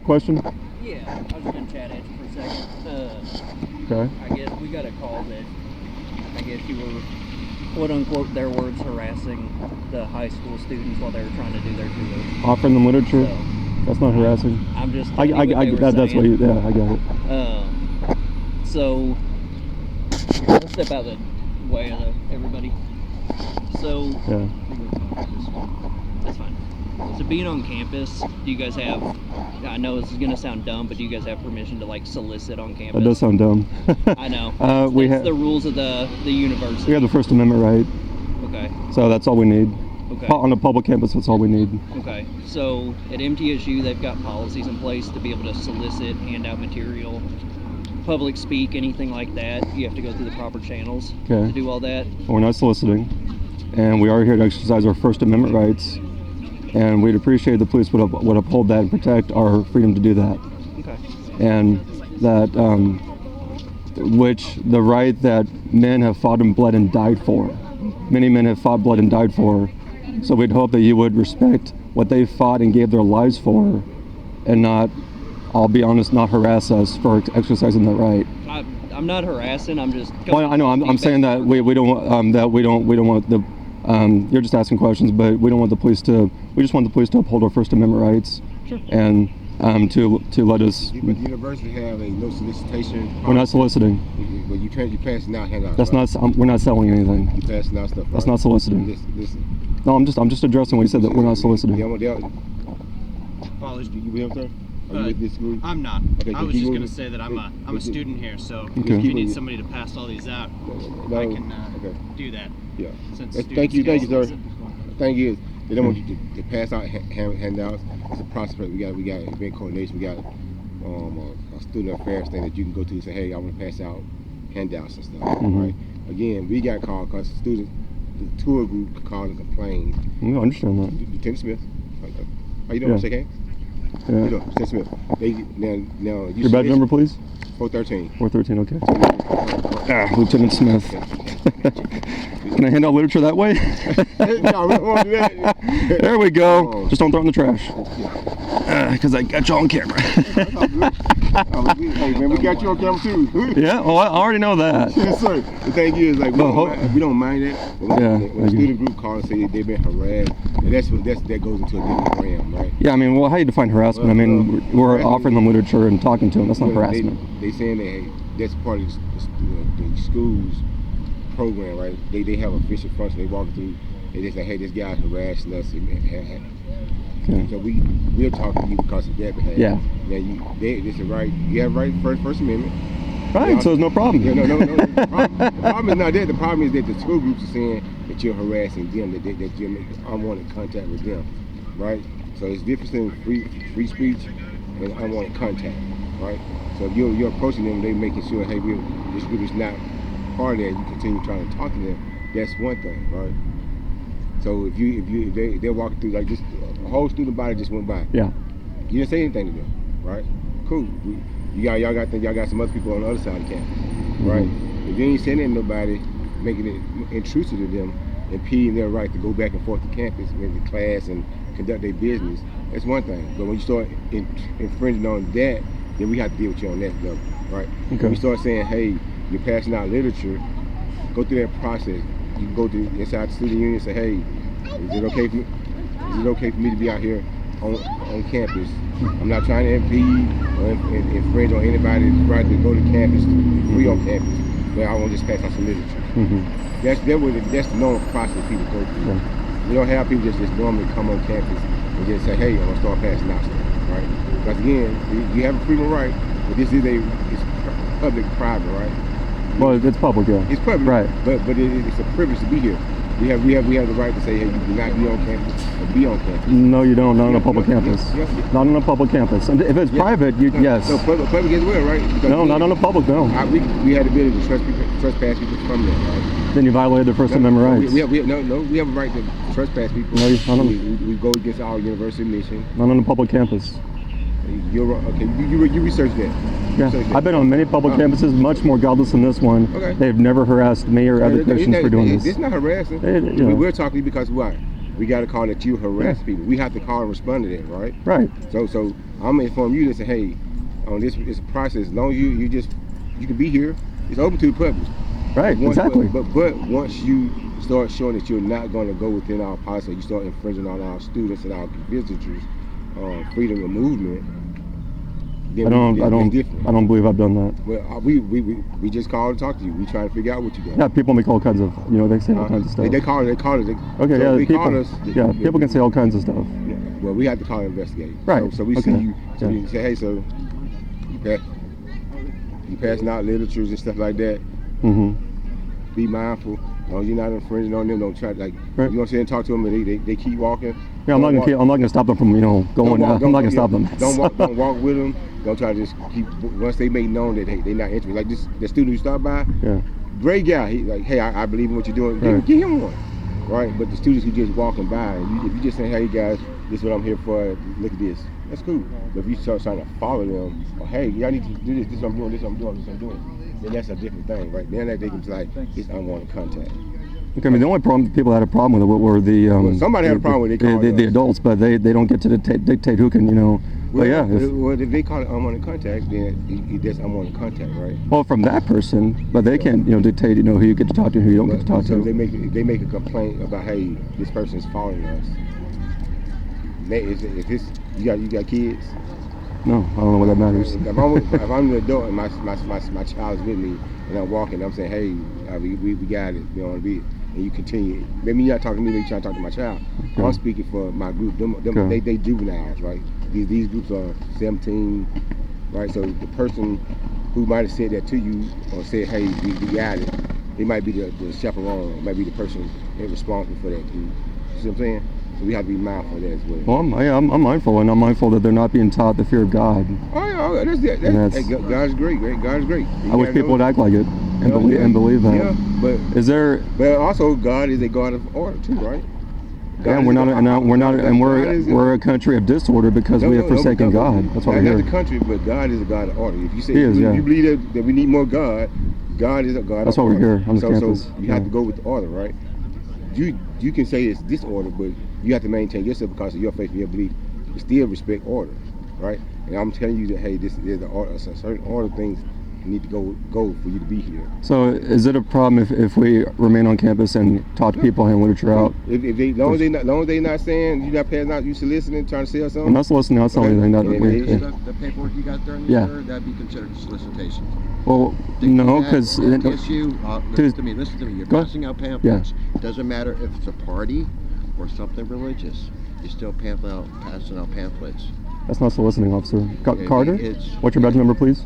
Question? Yeah, I was going to chat at you for a second. Okay. I guess we got a call that I guess you were, quote unquote, their words, harassing the high school students while they were trying to do their tour. Offering them literature? So, that's not harassing. I'm just. That's what you. Yeah, I get it. So, I'll step out of the way of everybody. So, yeah. That's fine. So being on campus, do you guys have, I know this is going to sound dumb, but do you guys have permission to like solicit on campus? That does sound dumb. I know. We have have the rules of the university. We have the First Amendment right. Okay. So that's all we need. Okay. On a public campus, that's all we need. Okay. So at MTSU, they've got policies in place to be able to solicit, hand out material, public speak, anything like that. You have to go through the proper channels to do all that. We're not soliciting, and we are here to exercise our First Amendment rights. And we'd appreciate the police would uphold that and protect our freedom to do that. Okay. And that, which the right that men have fought and bled and died for. Many men have fought, bled, and died for. So we'd hope that you would respect what they fought and gave their lives for, and not, I'll be honest, not harass us for exercising that right. I'm not harassing. I'm just. Well, I know. I'm saying that we don't want the. You're just asking questions, but we don't want the police to. We just want the police to uphold our First Amendment rights, sure. And to let us. But the university have a no solicitation policy. We're not soliciting. But you passing out handouts. That's right? not. We're not selling anything. You passing out stuff. That's right? not soliciting. Listen. No, I'm just addressing what you said, that we're not soliciting. College, you with him, sir? Are you with this group? I'm not. Okay, I was just going to say that I'm a student here, so if you need somebody to pass all these out, I can do that. Yeah. Thank you, sir. Thank you. They don't want you to pass out handouts. It's a process. We got event coordination. We got a student affairs thing that you can go to and say, hey, I want to pass out handouts and stuff. Right? Again, we got called because students, the tour group called and complained. I understand that. Lieutenant Smith. How you doing, Shake hands? Yeah. You know, Lieutenant Smith. Now your badge number, please? 413. 413, okay. Lieutenant Smith. Can I hand out literature that way? No, we don't want to do that. There we go. Just don't throw it in the trash. Because I got you on camera. Hey, man, we got you on camera too. Yeah, well, I already know that. Yes, sir. The thing is, like, we don't mind that. When a student group calls and say they've been harassed, and that goes into a different realm, right? Yeah, I mean, well, how do you define harassment? I mean, we're offering them literature and talking to them. That's not harassment. They saying that, hey, that's part of the school's program, right? They have official function. They walk through. They just say, hey, this guy's harassing us. So we're talking to you because of that behavior. Yeah. Now this is right. You have right First Amendment. Right. So there's no problem. Yeah, no. The problem is not that. The problem is that the school groups are saying that you're harassing them, that you're making unwanted contact with them, right? So it's different than free speech and unwanted contact, right? So if you're approaching them, they're making sure, hey, this group is not part of that. You continue trying to talk to them. That's one thing, right? So if they're walking through, like, just a whole student body just went by. Yeah. You didn't say anything to them, right? Cool. Y'all got some other people on the other side of the campus, right? If you ain't sending nobody, making it intrusive to them, impeding their right to go back and forth to campus, maybe class and conduct their business, that's one thing. But when you start infringing on that, then we have to deal with you on that level, right? Okay. When you start saying, hey, you're passing out literature, go through that process. You can go to inside the student union and say, hey, is it okay for me to be out here on campus? I'm not trying to impede or infringe on anybody's right to go to campus, free on campus, but I want to just pass out some literature. That's the normal process people go through. Yeah. We don't have people just normally come on campus and just say, hey, I'm going to start passing out stuff, right? Because again, you have a freedom right, but this is it's public-private, right? Well, it's public, yeah. It's public, right? But it's a privilege to be here. We have the right to say, hey, you do not be on campus or be on campus. No, you don't. Not on a public campus. Yes. Not on a public campus. And if it's private, yes. No, public as well, right? Because no, not on a public. No. We had the ability to trespass people from there, right? Then you violated their First Amendment rights. We have a right to trespass people. No, we go against our university mission. Not on a public campus. You're okay. You research that. Yeah, I've been on many public campuses, much more godless than this one. Okay. They've never harassed me or other Christians for doing this. It's not harassing. We're talking to you because why? we got to call that you harass people. We have to call and respond to that, right? Right. So I'm gonna inform you to say, hey, on this process, as long as you can be here, it's open to the public. Right. Exactly. But once you start showing that you're not going to go within our policy, you start infringing on our students and our visitors' freedom of movement. I don't believe I've done that. Well, we just called to talk to you. We trying to figure out what you done. Yeah, people make all kinds of, they say all kinds of stuff. They call it. Okay, so yeah, people can say all kinds of stuff. Yeah, well, we have to call and investigate. Right. So we see you. So we say, hey, so you passing out literatures and stuff like that. Mm-hmm. Be mindful. As long as you're not infringing on them, don't try to you know sit and talk to them and they keep walking. Yeah, I'm not gonna stop them from going. I'm not gonna stop them. Don't walk with them. Don't try to just keep. Once they make known that they're not interested, like the student who stopped by. Yeah. Great guy. He like, hey, I believe in what you're doing. Right. Give him one. Right. But the students who just walking by, and if you just say, hey guys, this is what I'm here for. Look at this. That's cool. But if you start trying to follow them, or hey, y'all need to do this. This is what I'm doing. This is what I'm doing. This is what I'm doing. Then that's a different thing, right? Then that they can be like, it's unwanted contact. Okay, I mean, the only people that had a problem with it were the well, somebody had a problem with it. The adults, but they don't get to dictate who can, Well, but yeah. If they call it unwanted contact, then that's unwanted contact, right? Well, from that person, but they can't, dictate, who you get to talk to, who you don't get to talk to. So they make a complaint about, hey, this person is following us. If this, you got kids? No, I don't know what that matters. If I'm an adult and my child's with me and I'm walking, I'm saying, hey, we got it, and you continue. Maybe you're not talking to me, maybe you're trying to talk to my child. Okay. I'm speaking for my group. They juveniles, right? These groups are 17, right? So the person who might have said that to you or said, hey, we got it, they might be the chaperone, might be the person responsible for that. You see what I'm saying? So we have to be mindful of that as well. Well, I'm mindful, and I'm mindful that they're not being taught the fear of God. Oh, that's God's great. God's great. I wish people would act like it and believe that. Yeah, but also God is a God of order too, right? Yeah, we're a country of disorder because we have forsaken God. That's why we're here. Not the country, but God is a God of order. If you say you believe that we need more God, God is a God. That's why we're here on the campus. So you have to go with the order, right? You can say it's disorder, but you have to maintain yourself because of your faith and your belief. You still respect order, right? And I'm telling you that, hey, this is the order. So certain order things need to go for you to be here. So is it a problem if we remain on campus and talk to people, hand literature out? If they long as they not saying you're not passing out, you soliciting, trying to sell something. I'm not soliciting. That's the only thing. The paperwork you got there in the order, that'd be considered solicitation. Well, no, because listen to me. You're passing out pamphlets. It doesn't matter if it's a party or something religious. You're still passing out pamphlets. That's not soliciting, officer. Carter, what's your badge number, please?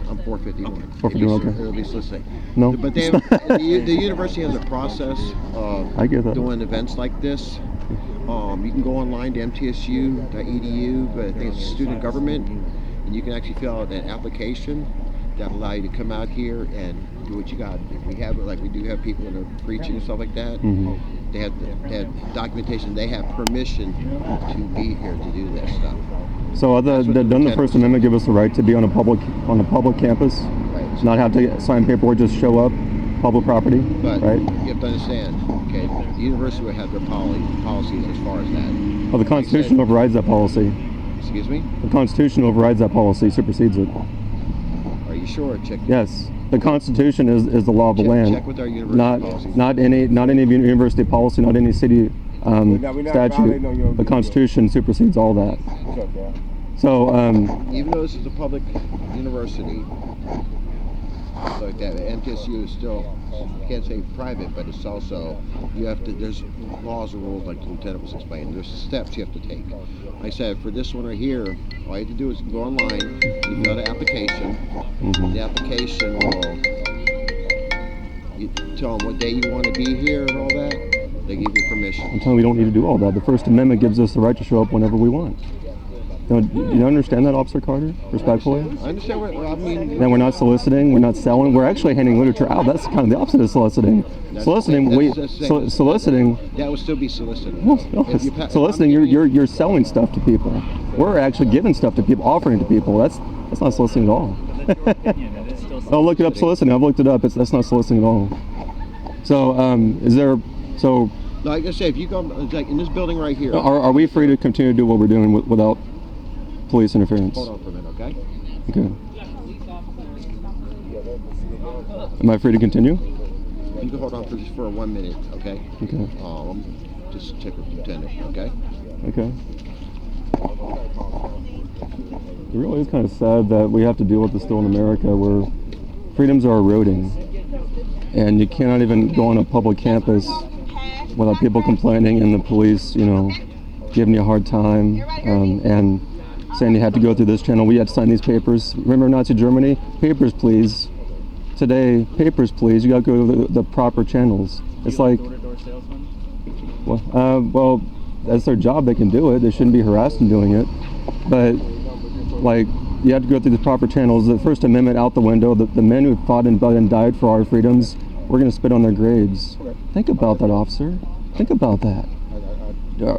I'm 451. 451, okay. It'll be soliciting. No. But the university has a process of I get that. doing events like this. You can go online to mtsu.edu, but I think it's student government, and you can actually fill out an application that allow you to come out here and do what you got. We do have people that are preaching and stuff like that. Mm-hmm. They have documentation. They have permission to be here to do that stuff. So doesn't the First Amendment give us the right to be on a public campus? Right. Not have to sign paperwork, just show up, public property, but right? You have to understand, okay, the university would have their policies as far as that. Well, the Constitution overrides that policy. Excuse me? The Constitution overrides that policy, supersedes it. Are you sure? Check. Yes. The Constitution is the law of the land. Check with our university policies. Not any university policy, not any city statute. The Constitution supersedes all that. So even though this is a public university, like that, MTSU is still, you can't say private, but it's also, there's laws and rules like the lieutenant was explaining. There's steps you have to take. Like I said, for this one right here, all you have to do is go online, you fill out an application. Mm-hmm. The application will, you tell them what day you want to be here and all that. They give you permission. I'm telling you, we don't need to do all that. The First Amendment gives us the right to show up whenever we want. Do you understand that, Officer Carter? Respectfully? I understand what I mean. Then we're not soliciting, we're not selling, we're actually handing literature out. That's kind of the opposite of soliciting. Soliciting. That would still be soliciting. No, soliciting, you're selling stuff to people. We're actually giving stuff to people, offering it to people. That's not soliciting at all. I'll look it up, soliciting. I've looked it up. That's not soliciting at all. So Like I said, if you go, like in this building right here. Are we free to continue to do what we're doing without police interference? Hold on for a minute, okay? Okay. Am I free to continue? If you can hold on for just for 1 minute, okay? Okay. Just check with Lieutenant, okay? Okay. It really is kind of sad that we have to deal with this still in America, where freedoms are eroding, and you cannot even go on a public campus without people complaining and the police, you know, giving you a hard time and saying you had to go through this channel. We had to sign these papers. Remember Nazi Germany? Papers, please. Today, papers, please. You got to go to the proper channels. It's like, well, that's their job. They can do it. They shouldn't be harassed in doing it. But like, you have to go through the proper channels. The First Amendment out the window. The men who fought and bled and died for our freedoms, we're going to spit on their graves. Think about that, officer. Think about that.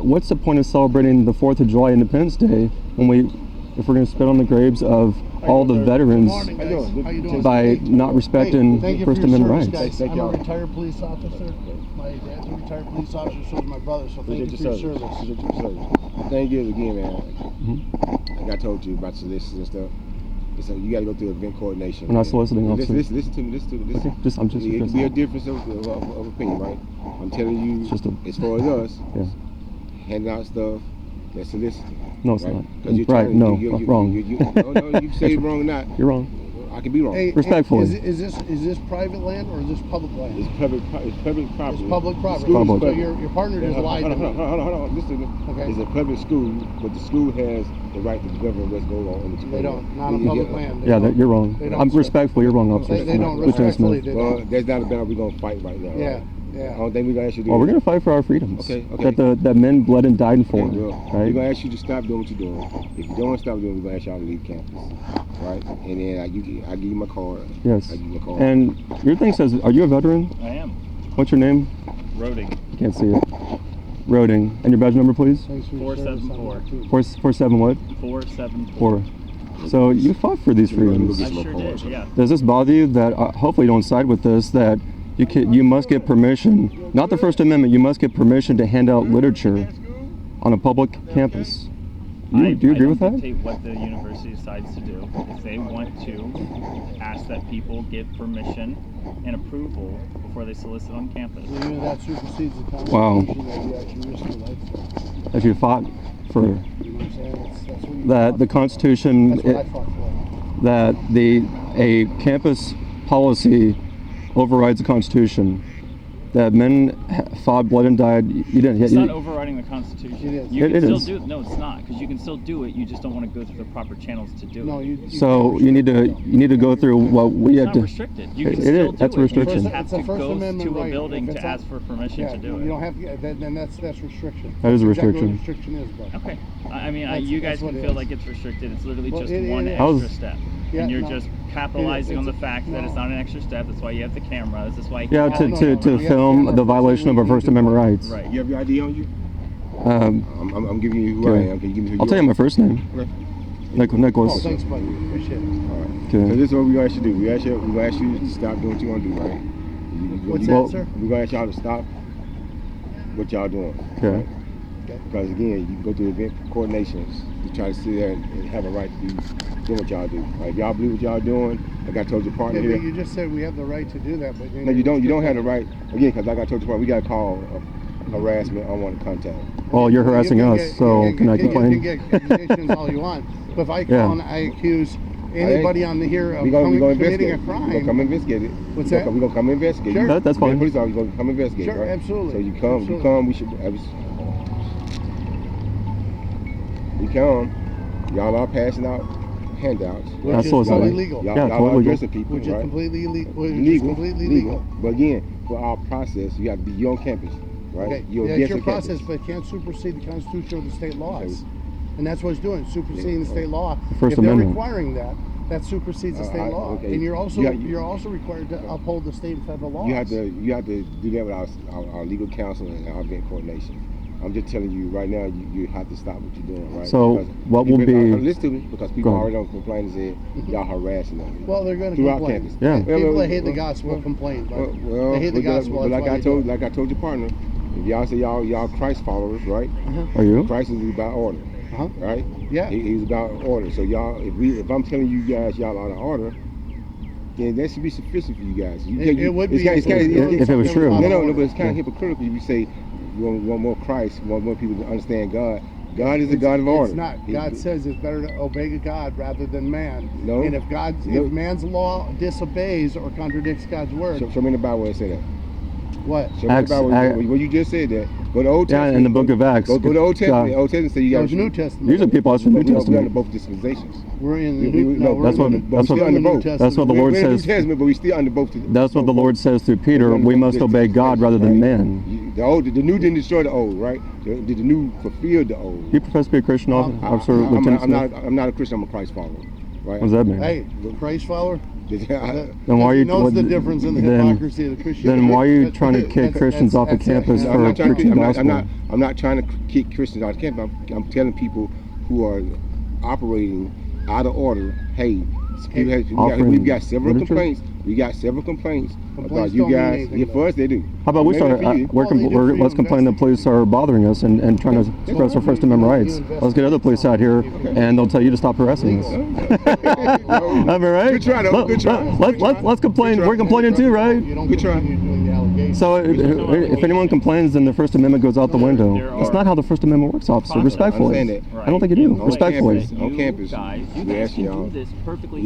What's the point of celebrating the 4th of July Independence Day if we're going to spit on the graves of all the veterans by not respecting First Amendment rights? I'm a retired police officer. My dad's a retired police officer, so is my brother. So thank you for your service. Thank you again, man. Like I told you about solicitors and stuff. So you got to go through event coordination. We're not soliciting, officer. Listen to me. Okay, I'm just. It can be a difference of opinion, right? I'm telling you, as far as us, handing out stuff, that's soliciting. No, it's right? not. Right? No, wrong. No, you say wrong or not. You're wrong. I can be wrong. Hey, respectfully. Is this private land or is this public land? It's public property. It's public property. Public. So your partner just lied to me. Hold on. Listen. Okay. It's a public school, but the school has the right to govern what's going on in the school. They don't. Not on public land. You're wrong. I'm respectful. You're wrong, officer. They don't respectfully. Well, that's not a battle we're gonna fight right now. Yeah. Right? Yeah. I don't think we're gonna ask you to do Well, we're going to fight for our freedoms. Okay. That men bled and died for. Okay, well, right? we're gonna ask you to stop doing what you're doing. If you don't stop doing it, we're gonna ask y'all to leave campus. Right? And then I give you my card. Yes. I give you my card. And your thing says, are you a veteran? I am. What's your name? Roding. I can't see it. Roding. And your badge number, please? 474. 47 what? 474. 4. So you fought for these freedoms. I sure did, yeah. Does this bother you that, hopefully you don't side with this, that you must get permission, not the First Amendment, you must get permission to hand out literature on a public campus? Do you agree with that? I don't dictate what the university decides to do. If they want to ask that people give permission and approval before they solicit on campus. That supersedes the Constitution. Wow. That you actually risk your life for. If you fought for You know what I'm saying? That's what you that, fought the for. Constitution, That's what I fought for. that a campus policy overrides the Constitution. That men fought, bled, and died. You didn't. It's not overriding the Constitution. It is. You It can still is. do it. No, it's not, because you can still do it. You just don't want to go through the proper channels to do No, it. You need to go through what we It's had not to. restricted. You can It still is. do That's a it. restriction. You just have It's a to First go Amendment to a right. building If it's to ask for permission Yeah, to do you it. don't have to. Then that's restriction. That is a That's exactly restriction. what restriction is, bro. Okay. I mean, That's- you guys that's what can it feel is. like it's restricted. It's literally Well, just it one is. extra step. Yeah, And you're no. just capitalizing on the It's- fact that it's no. not an extra step. That's why you have the cameras. That's why you Yeah, can to film the violation of our First Amendment rights. Right. You have your ID on you? Um, I'm giving you who okay. I am. Can you give me who I'll you tell are? you my first name. Okay. Nicholas. Oh, thanks, buddy. Appreciate it. All right. Okay. So this is what we're gonna ask you to do. We're gonna ask you to stop doing what you want to do, right? What's that, sir? We're gonna ask y'all to stop what y'all doing. Okay. Right? Because again, you can go through event coordinations to try to sit there and have a right to be doing what y'all do. Right? If y'all believe what y'all doing, like I told your partner Yeah, here. but you just said we have the right to do that, but No, you don't. You don't have the right. Again, because like I told your partner, we got to call harassment, unwanted contact. Well, you're harassing us, so can I complain? You can get accusations all you want, but if I call and I accuse anybody on the here of we gonna committing a investigate. We're gonna crime, come investigate it. What's that? We're gonna come investigate. Sure. That's fine. Police officer, gonna come investigate. Sure, right? absolutely. So you come. Absolutely. We should. We come. Y'all are passing out handouts. which That's is totally totally legal. legal. Y'all, Yeah, y'all totally are legal. addressing people, Which is right? completely illegal. Which is Legal. completely legal. But again, for our process, you have to be you're on campus, right? Okay. You're Yeah, a it's guest your on process, campus. but it can't supersede the Constitution or the state laws. Okay. And that's what it's doing, superseding the state law. First If they're Amendment. requiring that, that supersedes the state law. okay. And you're also You got- required to uphold the state and federal laws. You have to do that with our legal counsel and our event coordination. I'm just telling you right now, you have to stop what you're doing, right? So, Because what will people- be- listen to me, because people Go ahead. already don't complain and say y'all harassing them. Well, they're going to Throughout complain. campus. Yeah. People that hate the well, gospel complain. But Well, they hate the but gospel. like that's why I they do told, it. like I told your partner, If y'all say y'all Christ followers, right? Are you? Christ is about order, right? Yeah. He's about order. So y'all, if I'm telling you guys y'all out of order, then that should be sufficient for you guys. It would be if it was true. No, but it's kind of hypocritical if you say you want more Christ, you want more people to understand God. God is the God of order. It's not. God says it's better to obey God rather than man. No. And if man's law disobeys or contradicts God's word. Show me in the Bible where it say that. What? Show me in the Bible where you just said that. Go to Old Testament. Yeah, in the book of Acts. Go to Old Testament. Old Testament say you got. There's New Testament. Usually people ask for New We're Testament. under both dispensations. We're in the New. That's what the Lord We're in says. New Testament, but we still under both. That's what the Lord says through Peter. We must obey God rather than men. The new didn't destroy the old, right? Did the new fulfill the old? You profess to be a Christian, officer? I'm not a Christian. I'm a Christ follower, right? What does that mean? Hey, Christ follower. Then why are you? Knows the difference in the hypocrisy of the Christian. Then why are you trying to kick Christians off the campus for preaching gospel? I'm not trying to kick Christians off the campus. I'm telling people who are operating out of order, hey, we've got several complaints. We got several complaints about you guys. Yeah, for us, they do. How about we start? Let's complain that police are bothering us and trying to express our First Amendment rights. Let's get other police out here, and they'll tell you to stop harassing us. Am I right? Good try, though. Good try. Let's complain. We're complaining too, right? Good try. So if anyone complains, then the First Amendment goes out the window. That's not how the First Amendment works, officer. Respectfully. I don't think you do. Respectfully. On campus, we ask y'all.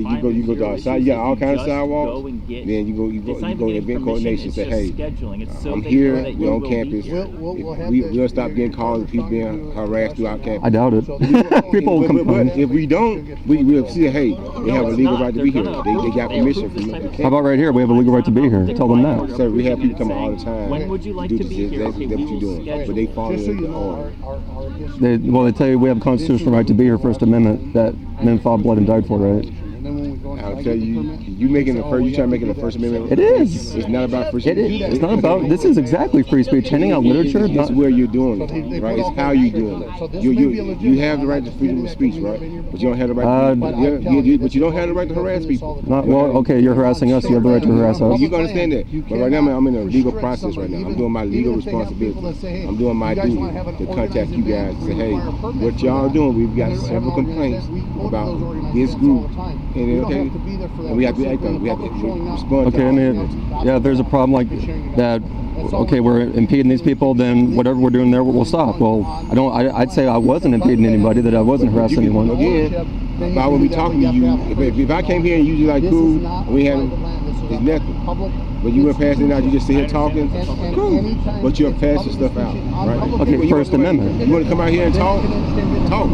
You go to outside. You got all kinds of sidewalks. Then you go to event coordination. Say, hey, I'm here. We're on campus. We'll stop getting calls. People being harassed throughout campus. I doubt it. People will complain. But if we don't, we'll see. Hey, they have a legal right to be here. They got permission from the campus. How about right here? We have a legal right to be here. Tell them that. Sir, we have people coming all the time. When would you like to to be here? That's what you're doing. But they follow the order. They tell you we have a constitutional right to be here, First Amendment, that men fought, blood, and died for, right? I'll tell you, you trying to make it a First Amendment. It is. It's not about First Amendment. It's not about. This is exactly free speech. Handing out literature. That's where you're doing it, right? It's how you're doing it. You have the right to freedom of speech, right? But you don't have the right. But you don't have the right to harass people. Okay, you're harassing us. You have the right to harass us. You can understand that. But right now, I'm in a legal process right now. I'm doing my legal responsibility. I'm doing my duty to contact you guys and say, hey, what y'all doing? We've got several complaints about this group, and we have to act on it. We have to respond. Okay, I mean, yeah, if there's a problem like that, okay, we're impeding these people, then whatever we're doing there, we'll stop. Well, I'd say I wasn't impeding anybody, that I wasn't harassing anyone. Again, if I would be talking to you, if I came here and you like cool, and we had it's nothing. But you were passing out, you just sit here talking, cool. But you're passing stuff out, right? Okay, First Amendment. You want to come out here and talk? Talk.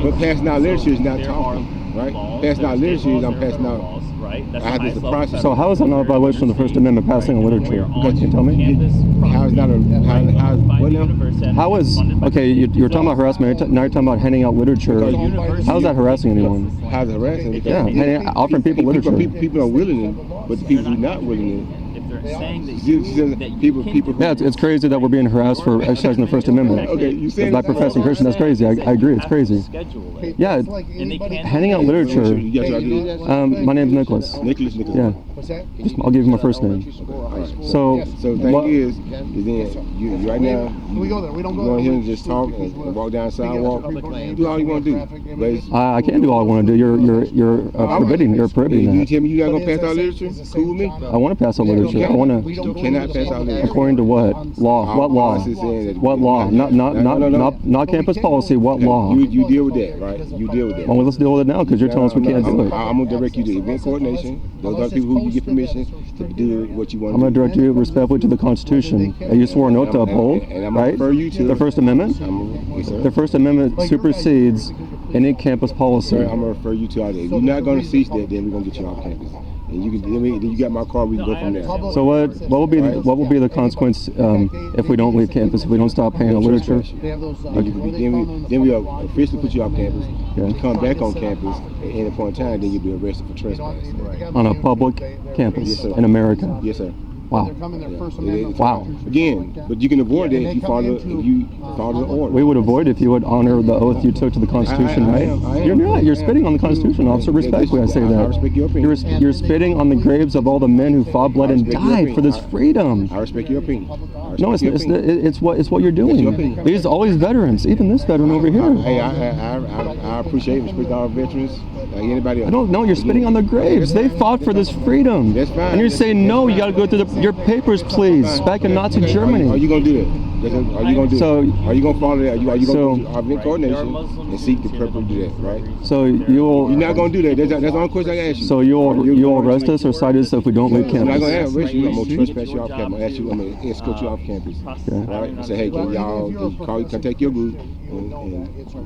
But passing out literature is not talking, right? Passing out literature is I'm passing out. I have this process. So how is that not a violation of the First Amendment, passing on literature? Can you tell me? How is not a what now? How is okay? You're talking about harassment. Now you're talking about handing out literature. How is that harassing anyone? How's it harassing? Yeah, offering people literature. People are willing it, but the people who are not willing it. Yeah, it's crazy that we're being harassed for exercising the First Amendment. Okay, you saying by professing Christian, that's crazy. I agree, it's crazy. Yeah, handing out literature. My name's Nicholas. Nicholas. Yeah. I'll give you my first name. So thing is then you right now you go here and just talk and walk down the sidewalk. Do all you want to do. I can't do all I want to do. You're prohibiting that. You tell me you're not gonna pass out literature? Cool with me. I want to pass out literature. I want to. You cannot pass out literature. According to what law? What law? What law? Not campus policy. What law? You deal with that, right? You deal with that. Well, let's deal with it now because you're telling us we can't do it. I'm gonna direct you to event coordination. Those are people who you get permission to do what you want. I'm going to direct you respectfully to the Constitution that you swore an oath to uphold, right? The First Amendment. The First Amendment supersedes any campus policy. I'm going to refer you to all that. If you're not going to cease that, then we're going to get you off campus. And you got my card. We can go from there. So what will be the consequence if we don't leave campus? If we don't stop paying the literature? Then we officially put you off campus. You come back on campus at any point in time, then you'll be arrested for trespass. On a public campus in America. Yes, sir. Wow. Wow. Again, but you can avoid that if you follow the order. We would avoid it if you would honor the oath you took to the Constitution, right? You're not. You're spitting on the Constitution, officer. Respectfully, I say that. I respect your opinion. You're spitting on the graves of all the men who fought, bled, and died for this freedom. I respect your opinion. No, it's what you're doing. All these veterans, even this veteran over here. Hey, I appreciate and respect all veterans. Like anybody else. I don't know. You're spitting on the graves. They fought for this freedom. That's fine. And you're saying no. You got to go through your papers, please. Back in Nazi Germany. Are you gonna do that? Are you gonna do that? Are you gonna follow that? Are you gonna go to our coordination and seek the purpose to do that, right? So you're not gonna do that. That's the only question I can ask you. So you'll arrest us or cite us if we don't leave campus? I'm not gonna arrest you. I'm gonna trespass you off campus. I'm gonna ask you. I'm gonna escort you off campus. Right? I say, hey, can y'all contact your group and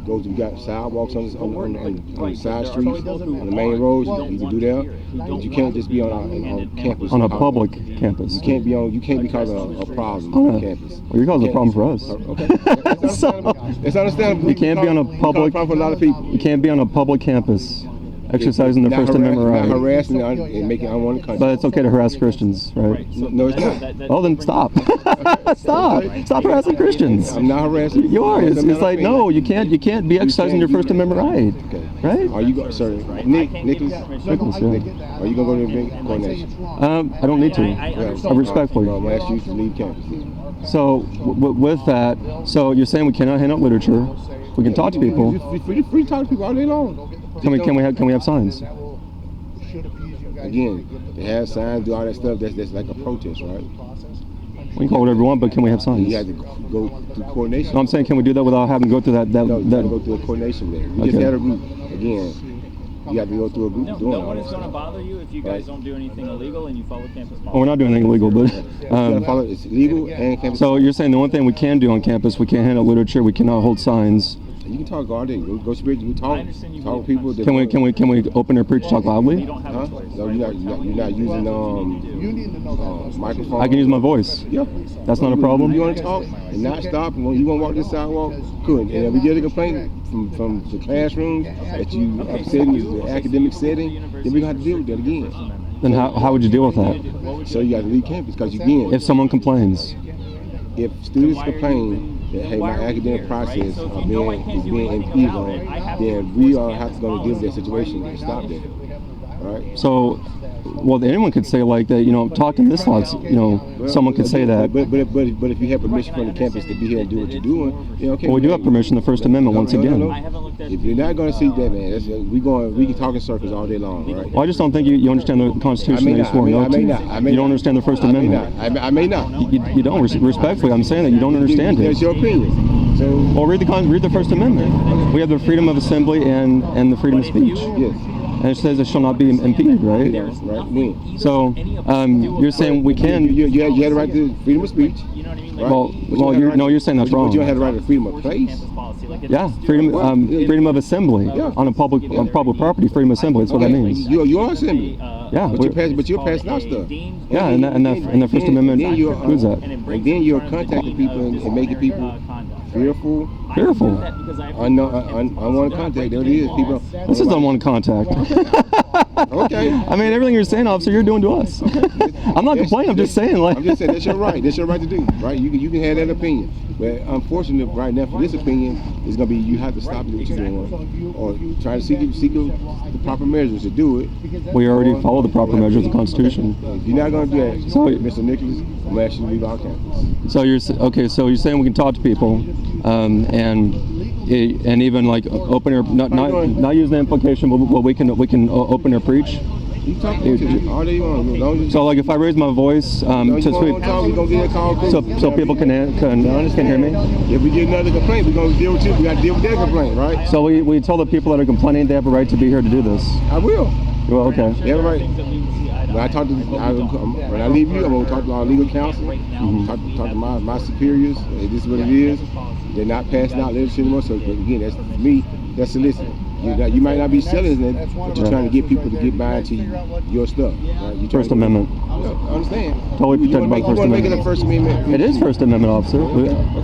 go to, we got sidewalks on the side streets, on the main roads. You can do that, but you can't just be on campus. On a public campus. You can't be causing a problem on campus. Well, you're causing a problem for us. Okay. That's understandable. You can't be on a public. For a lot of people. You can't be on a public campus exercising the First Amendment right. Not harassing and making unwanted contact. But it's okay to harass Christians, right? No, it's not. Oh, then stop. Stop harassing Christians. I'm not harassing. You are. It's like no, you can't be exercising your First Amendment right. Okay. Right? Are you Nicholas? Yeah. Are you gonna go to the event coordination? I don't need to. Respectfully. I'm gonna ask you to leave campus. So with that, so you're saying we cannot hand out literature. We can talk to people. You're free to talk to people all day long. Can we have signs? Again, to have signs, do all that stuff. That's like a protest, right? We can call whatever we want, but can we have signs? You have to go through coordination. No, I'm saying, can we do that without having to go through that? No, you have to go through a coordination there. We just had a group. Again, you have to go through a group doing all that No one is going to bother you if you guys don't do anything illegal and you follow campus policy. Well, we're not doing anything illegal, but it's legal and campus. So you're saying the one thing we can do on campus, we can't hand out literature, we cannot hold signs. You can talk all day. Go speak. You talk to people. Can we open our preach talk loudly? Huh? No, you're not using microphone. I can use my voice. Yeah. That's not a problem. You want to talk and not stop, and when you want to walk this sidewalk, good. And if we get a complaint from the classrooms that you upset in the academic setting, then we're gonna have to deal with that again. Then how would you deal with that? So you got to leave campus because again, if someone complains, if students complain that hey, my academic process is being impeded on, then we are have to go to deal with that situation and stop that. Right? So, well, anyone could say like that. Talk in this lot. Someone could say that. But if you have permission from the campus to be here and do what you're doing, okay. Well, we do have permission. The First Amendment once again. If you're not going to see that, man, we can talk in circles all day long, right? Well, I just don't think you understand the Constitution that you swore oath to. You don't understand the First Amendment. I may not. You don't. Respectfully, I'm saying that you don't understand it. That's your opinion. So, well, read the First Amendment. We have the freedom of assembly and the freedom of speech. Yes. And it says it shall not be impeded, right? Right. When? So you're saying we can. You had the right to freedom of speech. Right? Well, you're saying that's wrong. But you don't have the right to freedom of place. Yeah, freedom of assembly on a public property. Freedom of assembly. That's what that means. You are assembly. Yeah, but you're passing out stuff. Yeah, and the First Amendment includes that. And then you're contacting people and making people fearful. Unwanted contact. There it is. People. This is unwanted contact. Okay. I mean, everything you're saying, officer, you're doing to us. I'm not complaining. I'm just saying, like. I'm just saying that's your right. That's your right to do. Right. You can have that opinion. But unfortunately, right now, for this opinion, it's gonna be you have to stop what you're doing, or try to seek the proper measures to do it. We already follow the proper measures of the Constitution. If you're not gonna do that, so, Mr. Nicholas, I'm gonna ask you to leave our campus. So you're okay. So you're saying we can talk to people, and even like open or not use the implication, but we can open or preach. You talk to all day long. So like if I raise my voice to speak, so people can hear me. If we get another complaint, we're gonna deal with you. We got to deal with their complaint, right? So we tell the people that are complaining they have a right to be here to do this. I will. Well, okay. They have a right. When I leave you, I'm gonna talk to our legal counsel. Talk to my superiors. This is what it is. They're not passing out literature anymore. So again, that's me. That's soliciting. You might not be selling it, but you're trying to get people to get by to your stuff. Right? First Amendment. I understand. Totally protected by the First Amendment. You want to make it a First Amendment? It is First Amendment, officer.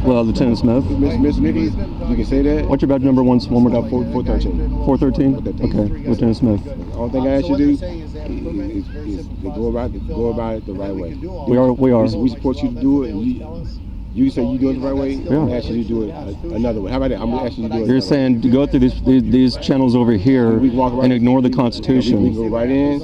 Well, Lieutenant Smith. Mr. Nicholas, you can say that. What's your badge number once more time? 413. 413? Okay, Lieutenant Smith. The only thing I ask you to do is to go about it the right way. We are. We support you to do it. And you say you do it the right way. Yeah. I'm asking you to do it another way. How about that? I'm asking you to do it. You're saying to go through these channels over here and ignore the Constitution. We can go right in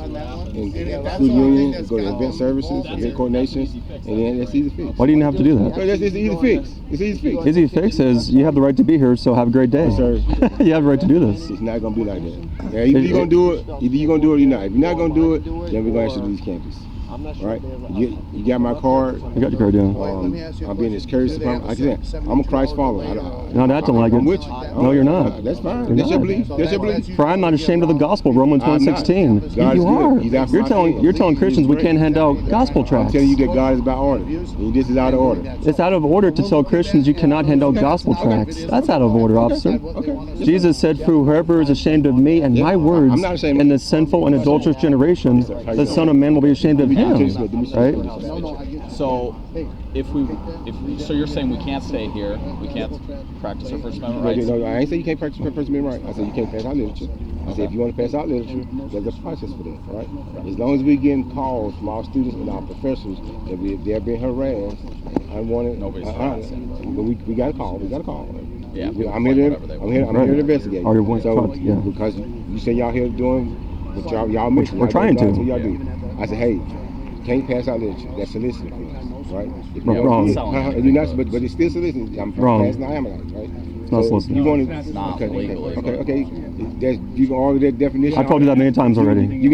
and student union, go to event services, event coordination, and then it's easy fix. Why do you have to do that? It's easy fix. It's easy fix. Easy fix is you have the right to be here, so have a great day. Sir, You have the right to do this. it's not gonna be like that. Now, either you're gonna do it, either you're gonna do it or you're not. If you're not gonna do it, then we're gonna actually leave campus. Right? You got my card. I got your card, yeah. I'm being as courteous as I'm. Like I said, I'm a Christ follower. You're not acting like it. I'm with you. No, you're not. That's fine. You're That's your not. belief. That's your belief. For I'm not ashamed of the gospel, Romans I'm not. 1:16. God is You are. good. He's after my king. You're telling Christians we can't hand out gospel I'm tracts. telling you that God is about order. And this is out of order. It's out of order to tell Christians you cannot hand out gospel tracts. That's out of order, officer. Jesus said, "For whoever is ashamed of me and my words I'm not ashamed. in this sinful and adulterous generation, the Son of Man will be ashamed of him." Right? So, so you're saying we can't stay here, we can't practice our First Amendment rights? No, I ain't say you can't practice your First Amendment right. I said you can't pass out literature. I said if you want to pass out literature, there's a process for that, right? As long as we're getting calls from our students and our professors that they're being harassed, unwanted. Nobody's but we got a call. We got a call. Yeah, I'm here to investigate. Or you're So yeah. because you say y'all here doing what y'all mission. We're trying to. That's what y'all do. I said, hey, can't pass out literature. That's soliciting fees, right? If No, wrong. You're not, but it's still soliciting. I'm Wrong. passing the Ammonite, right? It's not soliciting. You want to? It's not legally. Okay. That's you can order that definition. I told you that many times already. You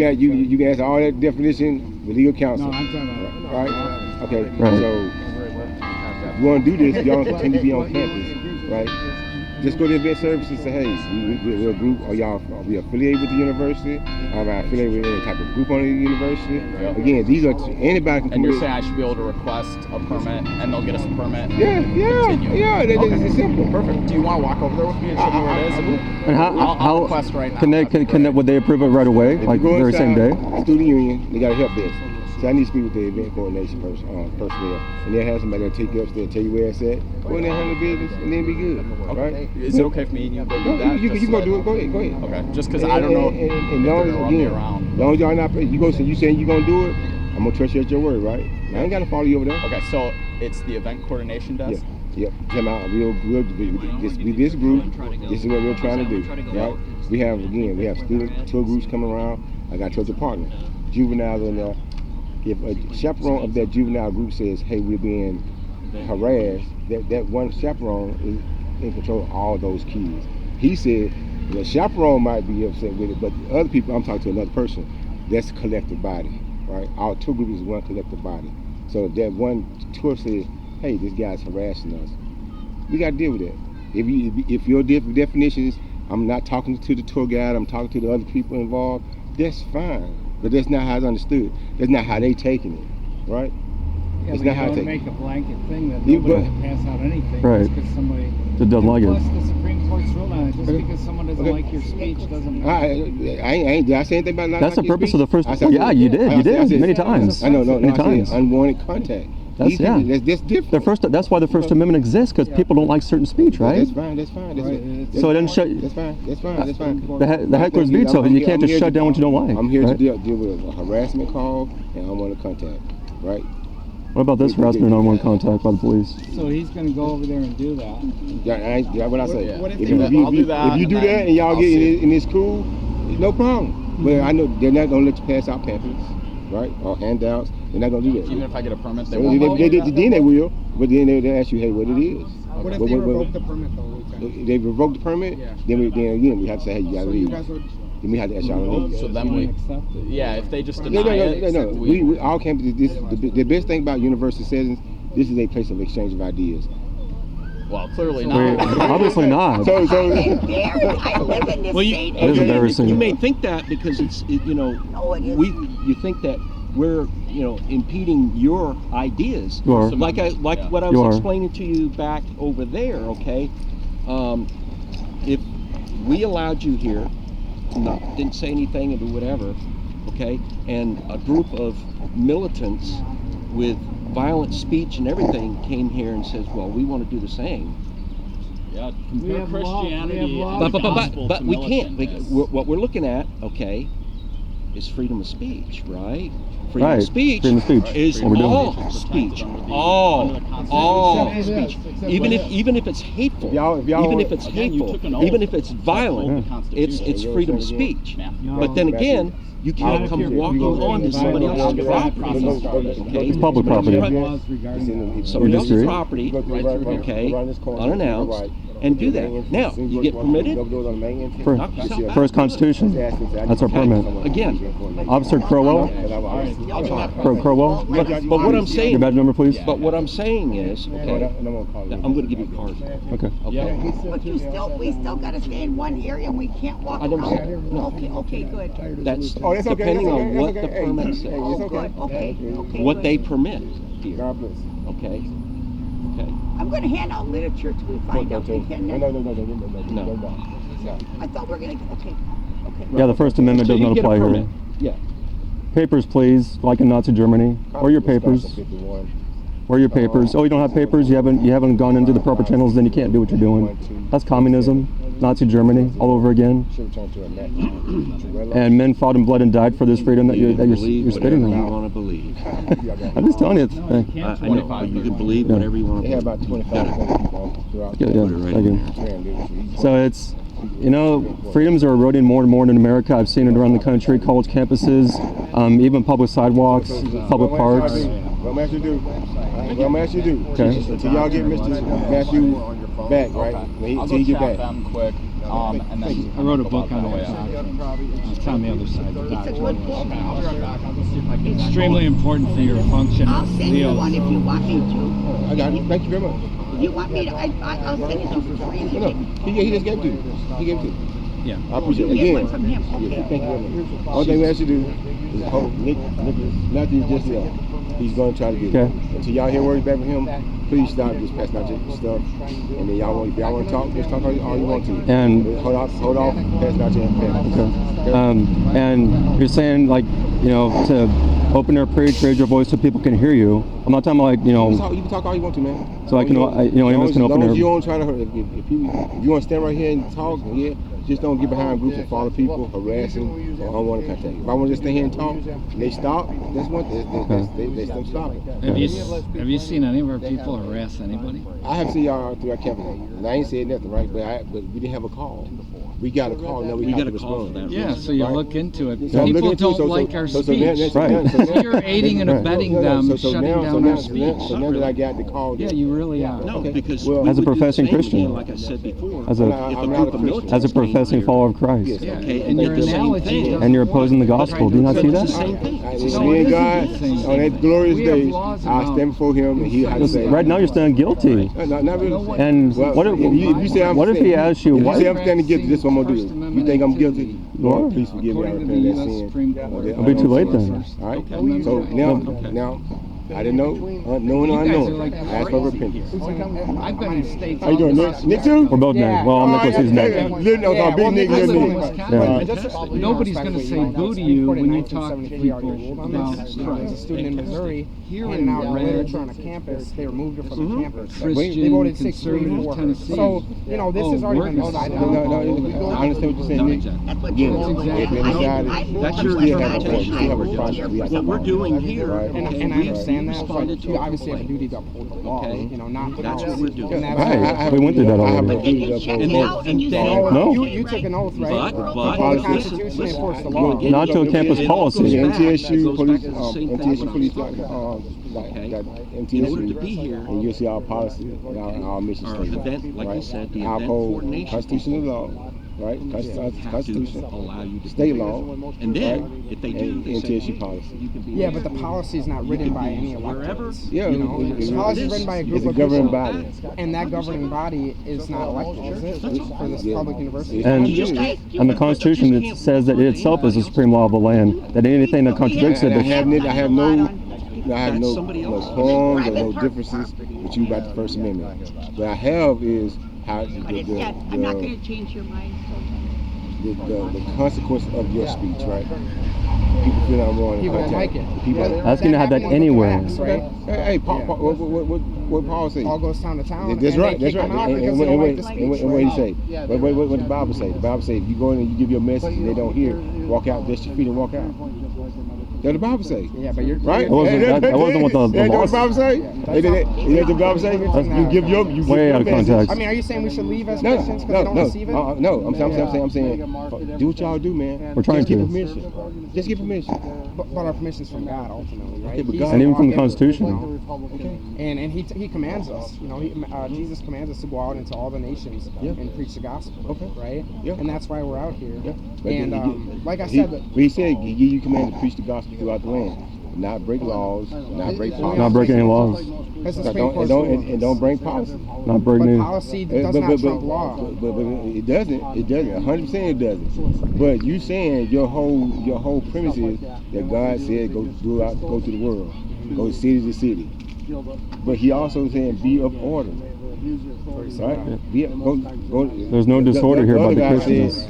can ask all that definition with legal counsel. Right? Okay. Right. So if you want to do this, y'all continue to be on campus, right? Just go to event services and say, hey, we're a group. Are we affiliated with the university? Are we affiliated with any type of group on the university? Yep. Again, these are anybody can. And you're saying I should be able to request a permit, and they'll get us a permit? Yeah. It's simple. Perfect. Do you want to walk over there with me and show me where it is? And I'll request right now. Would they approve it right away, like the very same day? Student union, they got a help desk. So I need to speak with the event coordination personnel, and they'll have somebody that'll take you upstairs, tell you where it's at, go in there, handle business, and then be good, right? Is it okay for me and you go do that? You can go do it. Go ahead. Okay. Just because I don't know if they're gonna run me around. As long as y'all not, you saying you gonna do it, I'm gonna trust you at your word, right? I ain't gotta follow you over there. Okay. So it's the event coordination desk. Yep. Come out. We'll this group. This is what we're trying to do, right? We have student tour groups coming around. I got trusted partners, juveniles in there. If a chaperone of that juvenile group says, hey, we're being harassed, that one chaperone is in control of all those kids. He said the chaperone might be upset with it, but the other people, I'm talking to another person, that's a collective body, right? Our tour group is one collective body. So if that one tour says, hey, this guy's harassing us, we got to deal with that. If your definition is, I'm not talking to the tour guide, I'm talking to the other people involved, that's fine. But that's not how it's understood. That's not how they taking it, right? Yeah, it's but not how you they don't make a blanket thing that You- nobody but- can pass out anything Right. just because somebody That doesn't like Plus, it. the Supreme Court's ruled on it. Just Okay. because someone doesn't Okay. like your speech doesn't I ain't. Did I say anything about not That's the like your purpose of the speech? first. I said- Yeah, you did. I You said- did many times. I know. Many I said times. unwanted contact. That's That's different. That's why the First Amendment exists, because people don't like certain speech, right? That's fine. That's fine. So it doesn't shut. That's fine. That's fine. That's fine. The heckler's veto. You can't just shut down what you don't like. I'm here to right? deal with a harassment call and unwanted contact, right? What about this harassment and unwanted contact by the police? So he's going to go over there and do that. Yeah, what I say. What if If they- you I'll do that, if you do and then that and y'all I'll get see. in it's cool, no problem. But I know they're not gonna let you pass out pamphlets, right, or handouts. They're not gonna do that. Even if I get a permit, they So won't. then they will, but then they'll ask you, hey, what it is. What if But- they but- revoke the permit though? Lieutenant? They revoke the permit, Yeah. then again we have to say, hey, you gotta So you leave. guys would. Then we have to ask y'all to leave. So then we, yeah, if they just deny it, No. We all campuses. The best thing about university settings, this is a place of exchange of ideas. well, clearly Wait, not. obviously not. So I live in this Well, you, state. That is embarrassing. you may think that because you think that we're impeding your ideas. You are. So like what I You was are. explaining to you back over there. Okay, if we allowed you here, didn't say anything or whatever, okay, and a group of militants with violent speech and everything came here and says, well, we want to do the same. Yeah, We compare have law- we have Christianity law- and the But gospel we to can't. militants. What we're looking at, okay, is freedom of speech, right? Freedom Right. of speech Freedom of speech. is What we're doing. all speech. All speech. Even if it's hateful, even if it's hateful, even if it's violent, it's freedom of speech. But then again, you can't come walking onto somebody else's property. Okay? It's public property. Somebody else's property, okay, unannounced, and do that. Now, you get permitted? First Constitution. That's our permit. Again. Officer Crowell. Crowell. But what I'm saying. Your badge number, please. But what I'm saying is, okay, I'm going to give you a card. Okay. But we still got to stay in one area and we can't walk I don't around. say. No. Okay, good. That's depending on what the permit says. Oh, good. Okay. What they permit here. Okay. I'm going to hand out literature till we find out. No. I thought we were going to. Okay. Yeah, the First Amendment does not apply here. Yeah. Papers, please, like in Nazi Germany. Where are your papers? Where are your papers? Oh, you don't have papers? You haven't gone into the proper channels, then you can't do what you're doing. That's communism, Nazi Germany, all over again. And men fought and bled and died for this freedom that you're spitting on. You want to believe. I'm just telling you. I know, you can believe whatever you want to believe. They have about 25 Yeah, thank you. So it's, freedoms are eroding more and more in America. I've seen it around the country, college campuses, even public sidewalks, public parks. What I'm asking you to do. Okay. Until y'all get Mr. Matthew back, right? Until you get back. I wrote a book on that. It's on the other side. It's a good book. Extremely important for your function. I'll send you one if you want me to. I got it. Thank you very much. If you want me to, I'll send it to you for free. No, he just gave it to you. He gave it to you. Yeah. I appreciate it. You get Again, one from him. Okay. thank you very much. All thing we ask you to do is hold Matthew just left. He's going to try to get it. Until y'all hear words back from him, please stop just passing out your stuff. And then y'all want to talk, just talk all you want to. And hold off, passing out your information. Okay. And you're saying, like, to open your preach, raise your voice so people can hear you. I'm not talking about, You can talk all you want to, man. So I can, anyone can open their. As long as you don't try to hurt. If you want to stand right here and talk, just don't get behind groups and follow people, harassing, or unwanted contact. If I want to just stay here and talk, and they stop, that's what they still stopping. Have you seen any of our people harass anybody? I have seen y'all through our campus, and I ain't said nothing, right? But we didn't have a call. We got a call, now we got to respond. Yeah, so you look into it. So People don't like our speech. So you're aiding and abetting them, shutting down our speech. So now that I got the call. Yeah, you really are. No, because as a professing Christian, like I said before, as a professing follower of Christ, and your analogy, and you're opposing the gospel. Do you not see that? Me and God, on that glorious day, I'll stand before Him, and He had to say. Right now, you're standing guilty. Not really. And what if He asks you? If you say I'm standing guilty, this is what I'm gonna do. You think I'm guilty? Lord, please forgive me. I repent of that sin. It'll be too late then. All right. So now. I didn't know, knowing or unknowing. I asked for repentance. I've been in states. How you doing, Nick? Nick too? We're both Nick. Well, I'm Nicholas, he's Nick. Big Nick, little Nick. Nobody's going to say boo to you when you talk to people about I was a student in Missouri, here handing out in literature on a campus. They removed her from the campus. Christian, they voted 6-3 conservative for her. Tennessee. So, this has already been decided. No, I understand what you're saying, Nick. That's your interpretation. What we're doing here, and I understand that, but you obviously have a duty to uphold the law. Not that's what we're doing. Right. We went through that already. No. You took an oath, right? But the Constitution enforce the law. Not to a campus policy. MTSU police, in order to be here, and you'll see our policy, our mission statement. Event, like you said, the event whole coordination constitutional law, right? Constitution, allow you to state law, and then if they do, they say, MTSU policy. You can be Yeah, but the policy is not written by any electeds. Yeah, the policy is written by a group it's a of governing people, body, and that governing body is not elected, is it? For this public university. And the Constitution, it says that it itself is the supreme law of the land. That anything that contradicts it, I have no qualms or no differences with you about the First Amendment. What I have is how I'm not going to change your mind. the consequence of your speech, right? People feel I'm wrong. People don't like it. That's going to have that anywhere. Hey, what Paul say? Paul goes town to town. That's right. That's right. And what he say? Yeah, what the Bible say? The Bible say if you go in and you give your message and they don't hear, walk out, dust your feet, and walk out. That's what the Bible say. Yeah, but you're right. That wasn't what the law said. That's what the Bible say. That's the Bible say. You give your way out of context. I mean, are you saying we should leave as Christians because they don't receive it? No. I'm saying, do what y'all do, man. We're trying to. Just get permission. But our permission's from God ultimately, right? And even from the Constitution. And he commands us. You know, Jesus commands us to go out into all the nations and preach the gospel. Right? Yeah. And that's why we're out here. Yeah. And like I said, he said he give you command to preach the gospel throughout the land, not break laws, not break policy. Not break any laws. Don't bring policy. Not breaking policy does not trump law. But it doesn't. 100% it doesn't. But you saying your whole premise is that God said go to the world, go city to city. But he also saying be of order. Right? There's no disorder here by the Christians.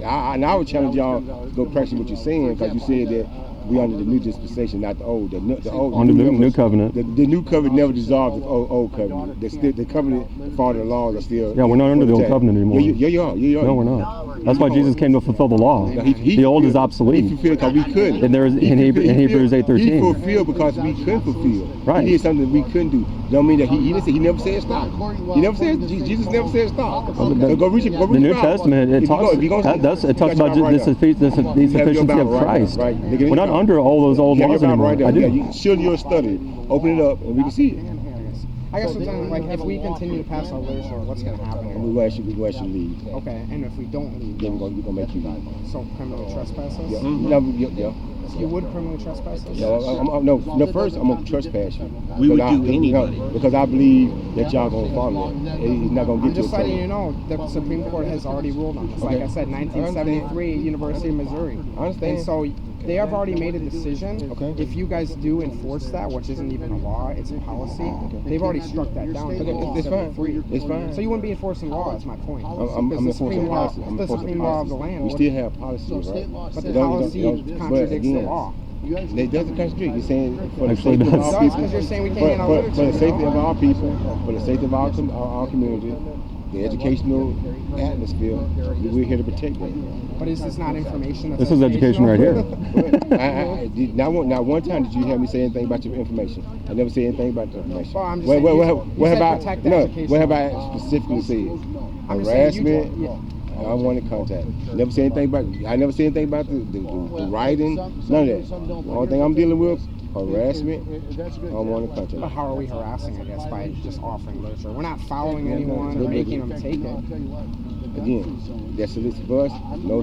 I would challenge y'all to go practice what you're saying, because you said that we under the new dispensation, not the old. The old under the new covenant. The new covenant never dissolved the old covenant. The covenant, Father, the laws are still. Yeah, we're not under the old covenant anymore. Yeah, you are. No, we're not. That's why Jesus came to fulfill the law. The old is obsolete. He fulfilled because we couldn't. And there's in Hebrews 8:13. He fulfilled because we couldn't fulfill. Right. He did something that we couldn't do. Don't mean that he didn't say, he never said stop. He never said, Jesus never said stop. So go reach it. The New Testament, it talks about the sufficiency of Christ. We're not under all those old laws anymore. Right there. You should your study. Open it up and we can see it. I guess sometimes, like, if we continue to pass our literature, what's going to happen? We're going to leave. Okay, and if we don't leave, then we're going to make you leave. So criminal trespass us? Yeah. Yeah. You would criminally trespass us? No, first I'm going to trespass you. We would do anybody. Because I believe that y'all going to follow it. It's not going to get you. I'm just letting you know, the Supreme Court has already ruled on this. Like I said, 1973, University of Missouri. I understand. And so they have already made a decision. Okay. If you guys do enforce that, which isn't even a law, it's a policy, they've already struck that down. It's fine. It's fine. So you wouldn't be enforcing law, is my point. I'm enforcing policy. It's the supreme law of the land. We still have policy, right? But the policy contradicts the law. It doesn't contradict. You're saying for the Actually, safety of our people, because you're saying we can't get our literature. for the safety of our people, for the safety of our community, the educational atmosphere, we're here to protect that. But is this not information? That's this is education right here. Not one time did you have me say anything about your information. I never said anything about the information. Well, I'm just saying, what have I specifically said? Harassment. I wanted contact. I never said anything about the writing. None of that. The only thing I'm dealing with, harassment. I wanted contact. But how are we harassing, I guess, by just offering literature? We're not following anyone or making them take it. Again, that's soliciting for us. No.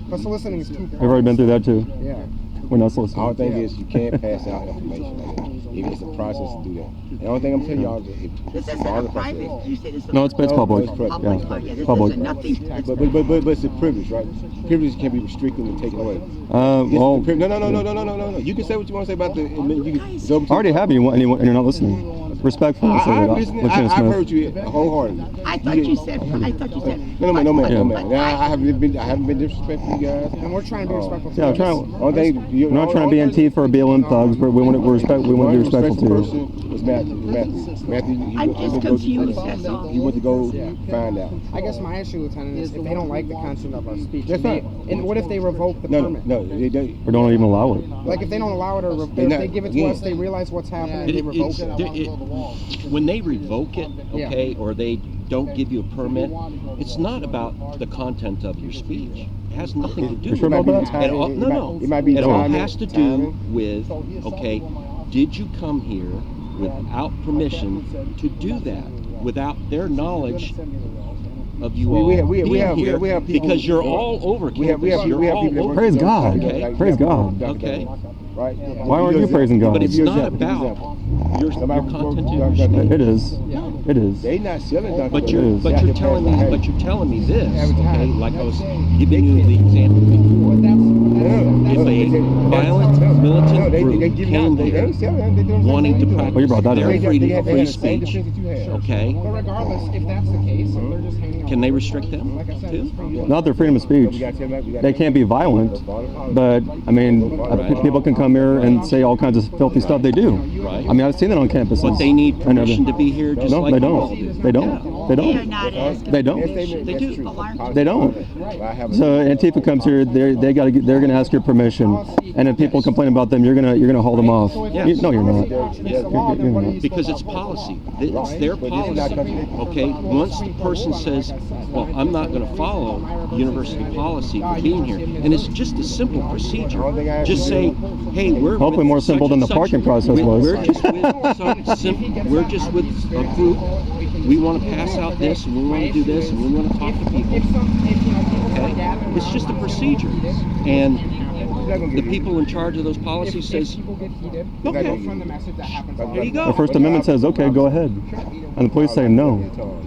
But soliciting is too. We've already been through that too. Yeah. We're not soliciting. All thing is you can't pass out information like that. Even it's a process to do that. The only thing I'm telling y'all is this is private. You said it's no, it's public. It's public. But it's a privilege, right? Privilege can be restricted and taken away. Well, no. You can say what you want to say about the. I already have you, and you're not listening. Respectfully, I've heard you wholeheartedly. I thought you said. No, man. I haven't been disrespectful to you guys. And we're trying to be respectful. Yeah, we're not trying to be Antifa or BLM thugs, but we want to be respectful to you. It's Matthew. I'm just confused. That's all. You want to go find out. I guess my issue, Lieutenant, is if they don't like the content of our speech, and what if they revoke the permit? No, they don't. Or don't even allow it. Like if they don't allow it, or if they give it to us, they realize what's happening, they revoke it. When they revoke it, okay, or they don't give you a permit, it's not about the content of your speech. It has nothing to do with that. It all has to do with, okay, did you come here without permission to do that, without their knowledge of you all being here, because you're all over campus. You're all over. Praise God. Okay. Praise God. Okay. Right. Why aren't you praising God? But it's not about your content of your speech. It is. It is. They not selling that. But you're telling me this, okay? Like I was giving you the example before. If a violent militant group came here wanting to practice their freedom of free speech, okay? But regardless, if that's the case, if they're just hanging out, can they restrict them too? Not their freedom of speech. They can't be violent, but I mean, people can come here and say all kinds of filthy stuff. They do. Right. I mean, I've seen that on campuses. But they need permission to be here, just no, like they you don't. all do. They don't. They don't. They don't. They do. They don't. So Antifa comes here. They're going to ask your permission, and if people complain about them, you're gonna haul them off. Yes. No, you're not. You're not. Because it's policy. It's their policy. Okay. Once the person says, "Well, I'm not going to follow university policy for being here," and it's just a simple procedure. Just say, "Hey, we're hopefully more simple than the parking process was." We're just with a group. We want to pass out this, and we want to do this, and we want to talk to people. Okay? It's just a procedure, and the people in charge of those policies says, "Okay, there you go." The First Amendment says, "Okay, go ahead," and the police say, "No,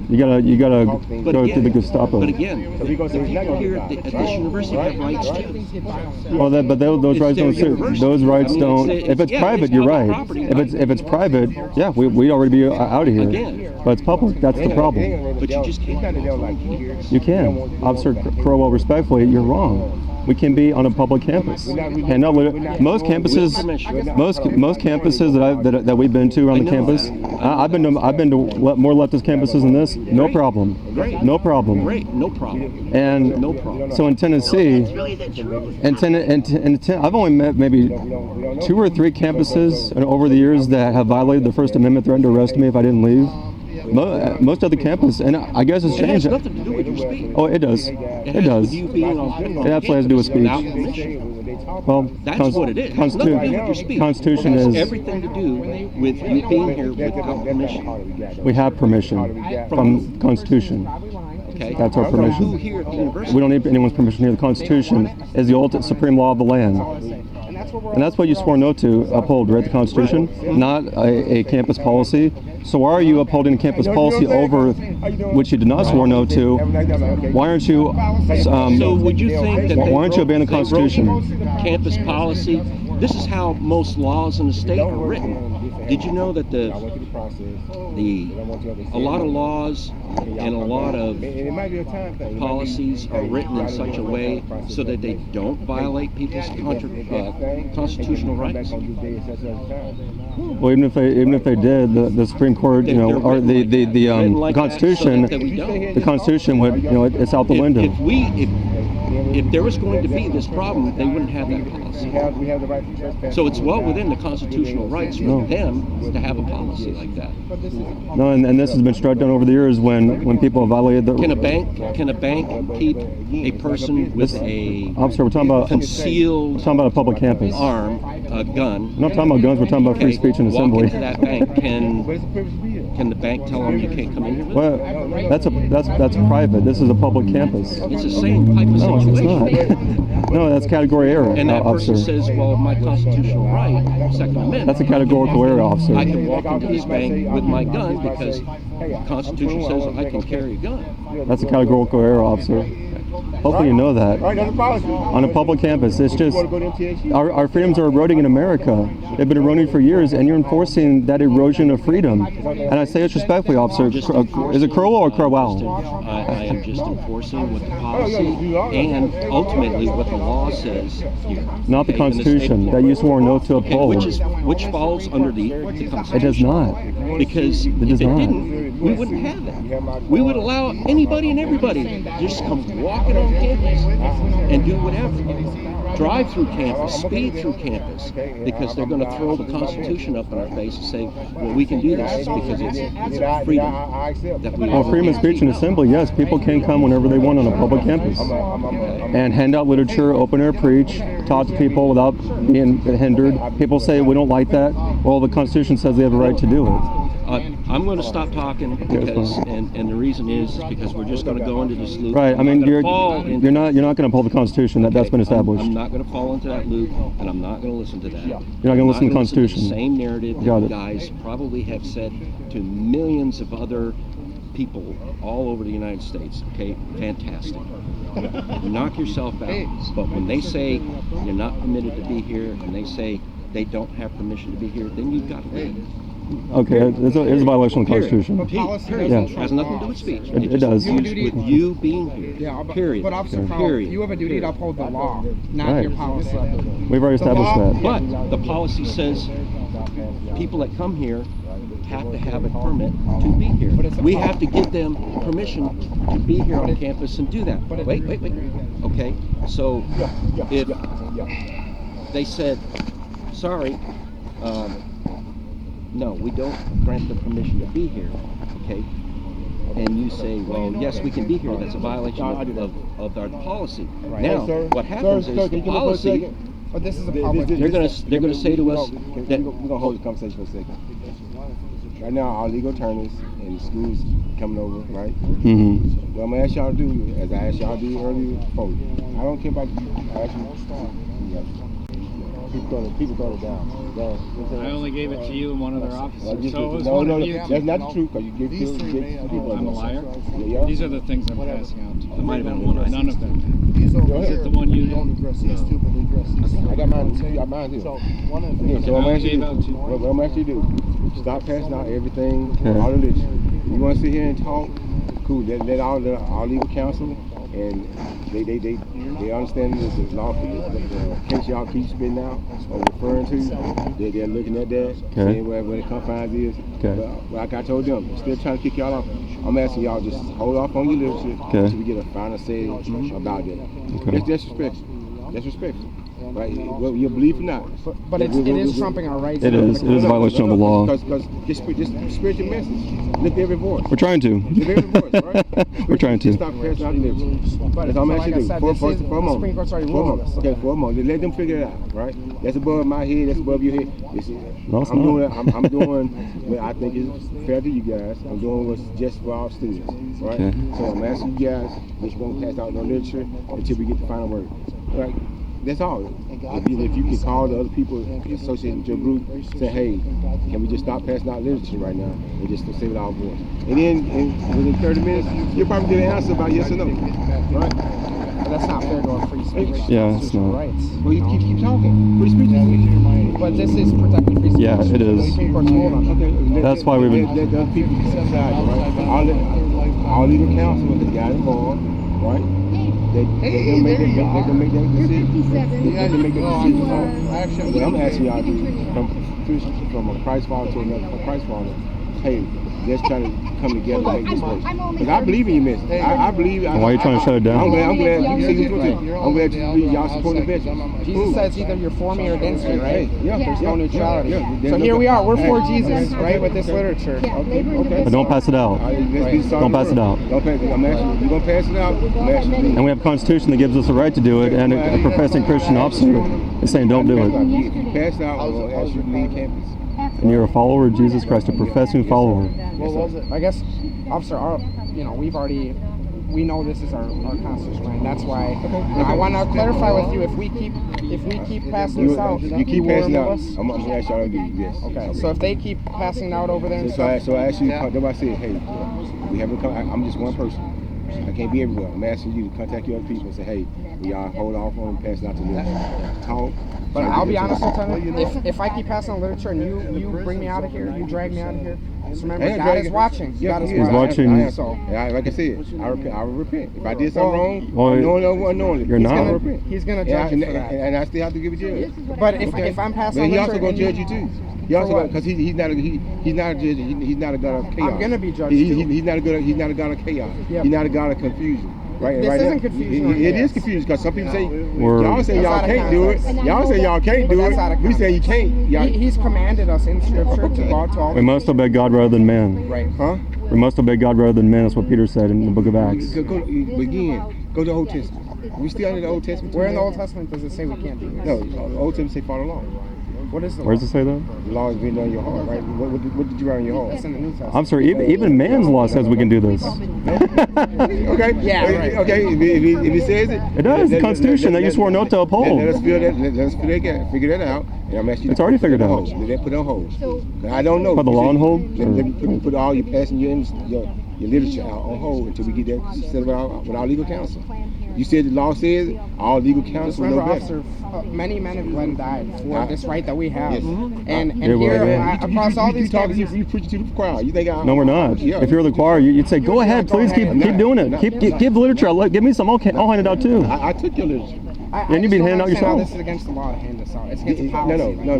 you gotta go through the Gestapo." But again, the people here at this university have rights too. Well, but those rights don't. Those rights don't. If it's private, you're right. If it's private, yeah, we'd already be out of here. But it's public. That's the problem. But you just can't. You can, Officer Crowell. Respectfully, you're wrong. We can be on a public campus. And most campuses that we've been to around the campus, I've been to more leftist campuses than this. No problem. No problem. Great. No problem. And no problem. So in Tennessee, I've only met maybe 2 or 3 campuses over the years that have violated the First Amendment, threatened to arrest me if I didn't leave. Most of the campus, and I guess it's changed. It has nothing to do with your speech. Oh, it does. It does. It absolutely has to do with speech. Well, that's what it is. Nothing to do with your speech. Constitution is everything to do with you being here without permission. We have permission from Constitution. Okay. That's our permission. Who here at the university? We don't need anyone's permission here. The Constitution is the ultimate supreme law of the land. And that's what you swore no to uphold, right? The Constitution, not a campus policy. So why are you upholding a campus policy over which you did not swear no to? Why aren't you? So would you think that why aren't you obeying the Constitution? Campus policy. This is how most laws in the state are written. Did you know that a lot of laws and a lot of policies are written in such a way so that they don't violate people's constitutional rights? Well, even if they did, the Supreme Court, or the Constitution, the Constitution would, it's out the window. If there was going to be this problem, they wouldn't have that policy. So it's well within the constitutional rights for them to have a policy like that. No, and this has been struck down over the years when people have violated the. Can a bank keep a person with a officer? We're talking about concealed. We're talking about a public campus. Arm, a gun. We're not talking about guns. We're talking about free speech and assembly. Walk into that bank. Can the bank tell them you can't come in here? Well, that's private. This is a public campus. It's the same type of situation. It's not. No, that's category error. And that officer. person says, "Well, my constitutional right, Second Amendment." That's a categorical error, officer. I can walk into this bank with my gun because the Constitution says I can carry a gun. That's a categorical error, officer. Hopefully you know that. On a public campus, it's just our freedoms are eroding in America. They've been eroding for years, and you're enforcing that erosion of freedom. And I say this respectfully, officer. Is it Crowell or Crowell? I am just enforcing what the policy and ultimately what the law says here. Not the Constitution that you swore no to uphold. Which falls under the Constitution. It does not. Because if it didn't, we wouldn't have it. We would allow anybody and everybody to just come walking on campus and do whatever. Drive through campus, speed through campus, because they're going to throw the Constitution up in our face and say, well, we can do this because it's a freedom that we Well, freedom of speech and assembly, yes, people can come whenever they want on a public campus and hand out literature, open air preach, talk to people without being hindered. People say we don't like that. Well, the Constitution says they have a right to do it. I'm going to stop talking because, and the reason is because we're just going to go into this loop. Right. I mean, you're not going to uphold the Constitution. That's been established. I'm not going to fall into that loop, and I'm not going to listen to that. You're not going to listen to the Constitution. The same narrative that you guys probably have said to millions of other people all over the United States, okay? Fantastic. Knock yourself out. But when they say you're not permitted to be here, and they say they don't have permission to be here, then you've got to leave. Okay, it's a violation of the Constitution. Period. Yeah. It has nothing to do with speech. It does. With you being here. Yeah, period. But Officer Powell, Period. you have a duty to uphold the law, not Right. your policy. We've already established that. But the policy says people that come here have to have a permit to be here. We have to give them permission to be here on campus and do that. Wait. Okay, so if they said, sorry, no, we don't grant them permission to be here, okay? And you say, well, yes, we can be here. That's a violation of our policy. Right. Now, what happens is the policy. But this is a public. They're gonna say to us that we're gonna hold the conversation for a second. Right now, our legal attorneys and the schools coming over, right? Mm-hmm. What I'm gonna ask y'all to do, as I asked y'all to do earlier, folks, I don't care about you. I ask you. People throw it down. I only gave it to you and one other officer. So it was no, one of you. that's not the truth. Because you give people. I'm a liar. Yeah. These are the things I'm passing out. There might have been one. None of them. These over Is it the one you don't address these two, but they address these. I got mine too. I got mine too. So one of the Yeah, things so I'm I asking you, gave out to you. what I'm asking you to do, stop passing out everything, Okay. all the literature. You want to sit here and talk, cool. Let all legal counsel, and they understand the law, the case y'all keep spitting out or referring to. They're looking at that, seeing where the confines is. Okay. But like I told them, still trying to kick y'all off. I'm asking y'all just hold off on your literature until we get a final say about that. That's disrespectful. That's respectful. Right? Well, you believe or not. But it is trumping our rights. It is. It is a violation of the law. Because just spread your message. Lift every voice. We're trying to. Lift every voice, right? We're trying to. Stop passing out literature. But That's all I'm like asking I you to said, do. this is For a the moment. Supreme Court's already For a ruled on moment. this. Okay, for a moment. Let them figure it out, right? That's above my head. That's above your head. No, it's I'm not. doing. I'm doing what I think is fair to you guys. I'm doing what's just for our students, right? Okay. So I'm asking you guys, just won't pass out no literature until we get the final word, right? That's all. If you can call the other people associated with your group, say, hey, can we just stop passing out literature right now and just say it our voice? And then within 30 minutes, you'll probably get an answer about yes or no, right? But that's not fair to our free speech. Yeah, it's not. Rights. Well, you keep talking. Free speech is free. But this is protecting free speech. Yeah, it is. The Supreme Court's ruled on that. Okay, That's why we would. let the other people decide, right? All legal counsel with the guy involved, right? They can make that decision. They can make that decision. What I'm asking y'all to do, from a Christ follower to another Christ follower, hey, let's try to come together and make this work. Because I believe in your message. I believe. Why are you trying to shut it down? I'm glad you see this one too. I'm glad y'all support the veterans. Jesus says either you're for me or against me, right? Yeah. There's no neutrality. Yeah. So here we are. We're for Jesus, right, with this literature. Okay. But don't pass it out. Don't pass it out. Don't pass it. I'm asking you. You're gonna pass it out. I'm asking you. And we have a Constitution that gives us the right to do it, and a professing Christian officer is saying don't do it. If you pass it out, I'm gonna ask you to leave campus. And you're a follower of Jesus Christ, a professing follower. What was it? I guess, officer, we know this is our Constitution, and that's why I want to clarify with you, if we keep passing this out, you keep passing out. I'm gonna ask y'all to do this. Okay, so if they keep passing out over there and So I ask you, nobody said, hey, we haven't come, I'm just one person. I can't be everywhere. I'm asking you to contact your other people and say, hey, we all hold off on passing out to them. Talk. But I'll be honest, Lieutenant, if I keep passing on literature and you bring me out of here, you drag me out of here, just remember, God is watching. God is watching. Like I said, I will repent. If I did something wrong, well, unknowingly, you're not. He's going to judge you for that. And I still have to give a judge. But if I'm passing on but he literature, also going to judge you too. He also because he's not a judge. He's not a god of chaos. I'm going to be judged too. He's not a god of chaos. He's not a god of confusion. Right, this isn't confusion. It is confusing because some people say y'all say y'all can't do it. Y'all say y'all can't do it. We say you can't. He's commanded us in Scripture to go out to all. We must obey God rather than man. Right. Huh? We must obey God rather than man. That's what Peter said in the book of Acts. Go to the Old Testament. We still under the Old Testament. Where in the Old Testament does it say we can't do this? No, the Old Testament say follow along. What is the Where does it say that? The law is written on your heart, right? What did you write on your heart? It's in the New Testament. I'm sorry, even man's law says we can do this. Okay. Yeah, right. Okay. If it says it, it does. The Constitution that you swore not to uphold. Let us figure that out. And I'm asking you. It's already figured out. Let that put on hold. I don't know. Put the law on hold. Let me put all your passing your your literature out on hold until we get that settled out with our legal counsel. You said the law says all legal counsel know better. Officer, many men have bled and died for this right that we have. Yes. And here, across all these campuses, you preach to the choir. You think No, we're not. If you're the choir, you'd say, go ahead, please keep doing it. Give literature. Give me some. Okay, I'll hand it out too. I took your literature. And you've been handing out yourself. This is against the law to hand this out. It's against policy. No.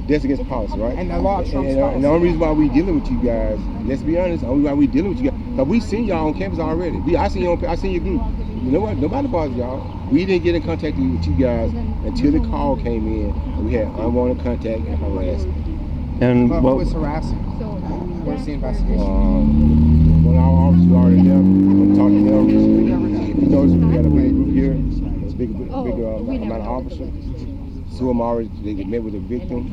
That's against policy, right? And the law trumps policy. And the only reason why we dealing with you guys, let's be honest, the only reason why we dealing with you guys, because we seen y'all on campus already. I seen your group. You know what? Nobody bothers y'all. We didn't get in contact with you guys until the call came in, and we had unwanted contact and harassment. And who was harassing? Where's the investigation? One of our officers already there. I'm talking to them. If you notice, we got a big group here. It's a big amount of officers. Two of them already they met with the victim,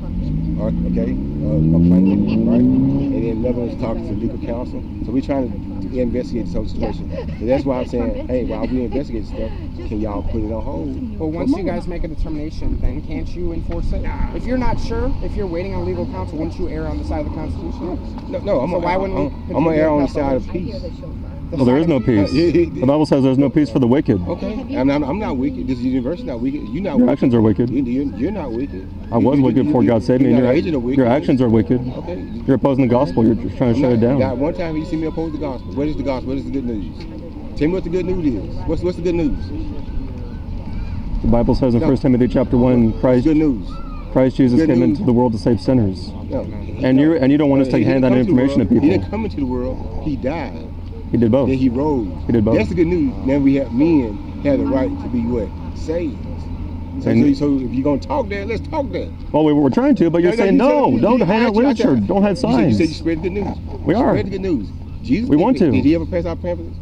complainant, right? And then another one's talking to legal counsel. So we're trying to investigate this whole situation. So that's why I'm saying, hey, while we investigate stuff, can y'all put it on hold? Well, once you guys make a determination, then can't you enforce it? If you're not sure, if you're waiting on legal counsel, wouldn't you err on the side of the Constitution? No. I'm gonna err on the side of peace. Well, there is no peace. The Bible says there's no peace for the wicked. Okay, I'm not wicked. This university not wicked. You're not. Your actions are wicked. You're not wicked. I was wicked before God saved me. Your actions are wicked. Okay. You're opposing the gospel. You're trying to shut it down. Not one time you see me oppose the gospel. What is the gospel? What is the good news? Tell me what the good news is. What's the good news? The Bible says in 1 Timothy chapter 1, Christ Jesus came into the world to save sinners. No. And you don't want us to hand that information to people. He didn't come into the world. He died. He did both. Then he rose. He did both. That's the good news. Now men have the right to be what? Saved. So if you're going to talk there, let's talk there. Well, we're trying to, but you're saying no, don't hand out literature, don't have signs. You said you spread the good news. We are. Spread the good news. Jesus, we want to. Did he ever pass out pamphlets?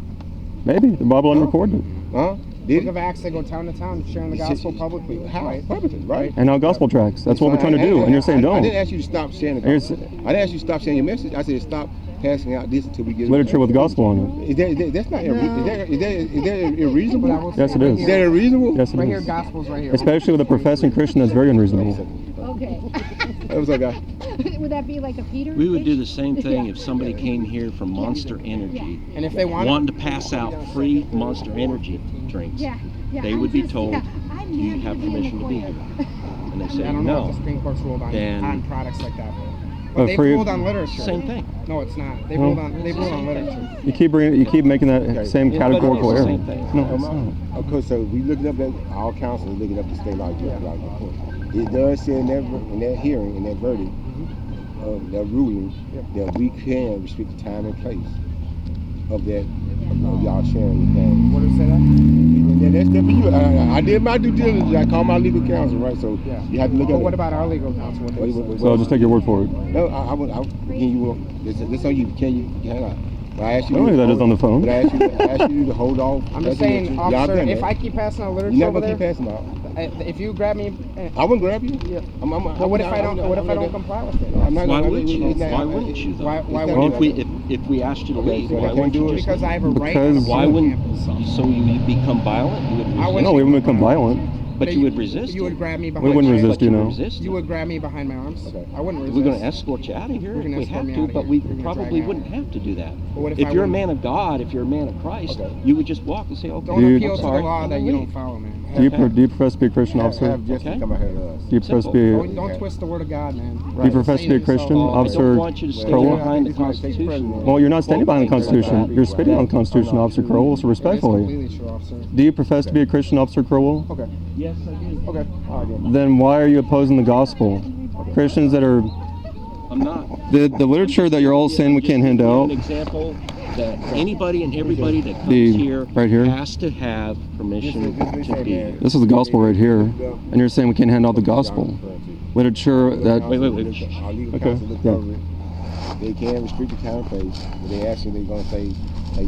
Maybe. The Bible unrecorded. Huh? Book of Acts, they go town to town sharing the gospel publicly. How? Publicly, right? And now gospel tracks. That's what we're trying to do. And you're saying don't. I didn't ask you to stop sharing the gospel. I didn't ask you to stop sharing your message. I said stop passing out this until we get literature with gospel on it. That's not is that unreasonable? Yes, it is. Is that unreasonable? Yes, it is. Right here, gospel's right here. Especially with a professing Christian, that's very unreasonable. Okay. What's up, guy? Would that be like a Peter? We would do the same thing if somebody came here from Monster Energy and if they wanted to pass out free Monster Energy drinks. They would be told, you have permission to be here. And they say, I don't know no. if the Supreme Court's ruled on products like that. But they've ruled on literature. Same thing. No, it's not. They've ruled on literature. You keep making that same categorical error. No, it's not. Of course, so we looking up that our counsel is looking up the state law. It does say in that hearing, in that verdict, that ruling, that we can restrict the time and place of that of y'all sharing the thing. What does it say that? That's good for you. I did my due diligence. I called my legal counsel, right? So you have to look at it. What about our legal counsel? So I'll just take your word for it. No, this on you. Can I? I asked you. I don't know that is on the phone. But I asked you to hold off. I'm just saying, officer, if I keep passing out literature over there, you're never keep passing out. If you grab me, I wouldn't grab you. Yeah. But what if I don't comply with it? Why wouldn't you? Why wouldn't you though? Why wouldn't if we asked you to leave, why wouldn't you? Because I have a right. Why wouldn't? So you become violent? You would resist? No, we wouldn't become violent. But you would resist. You would grab me behind. We wouldn't resist, You would grab me behind my arms. I wouldn't resist. We're going to escort you out of here if we have to, but we probably wouldn't have to do that. If you're a man of God, if you're a man of Christ, you would just walk and say, "Okay, don't appeal to the law that you don't follow, man." Do you profess to be a Christian, officer? Do you profess to be? Don't twist the word of God, man. Do you profess to be a Christian, Officer I don't want you to stand behind the Constitution. Well, you're not standing behind the Constitution. You're spitting on the Constitution, Officer Crowell. So respectfully. Do you profess to be a Christian, Officer Crowell? Okay. Yes, I do. Okay. Then why are you opposing the gospel? Christians that are. I'm not. The literature that you're all saying we can't hand out. An example that anybody and everybody that comes here has to have permission to be here. This is the gospel right here, and you're saying we can't hand out the gospel. Literature that. Wait. Okay. They can restrict the time and place, but they actually they're going to say, hey,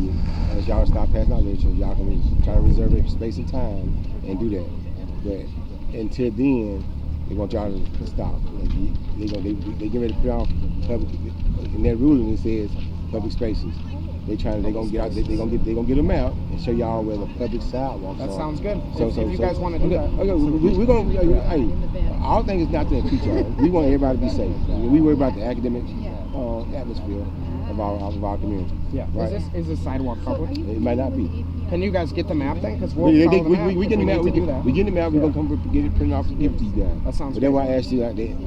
as y'all stop passing out literature, y'all can try to reserve a space and time and do that. But until then, they want y'all to stop. They get ready to put out public. In that ruling, it says public spaces. They gonna get out. They gonna get them out and show y'all where the public sidewalks are. That sounds good. So if you guys want to do that, we're gonna. Hey, our thing is not to impeach y'all. We want everybody to be safe. We worry about the academic atmosphere. of our community. Yeah. Right. Is this sidewalk public? It might not be. Can you guys get the map then? Because We we'll get the map. We get the map. We're gonna come get it printed off and give it to you guys. That sounds But great. that's why I asked you.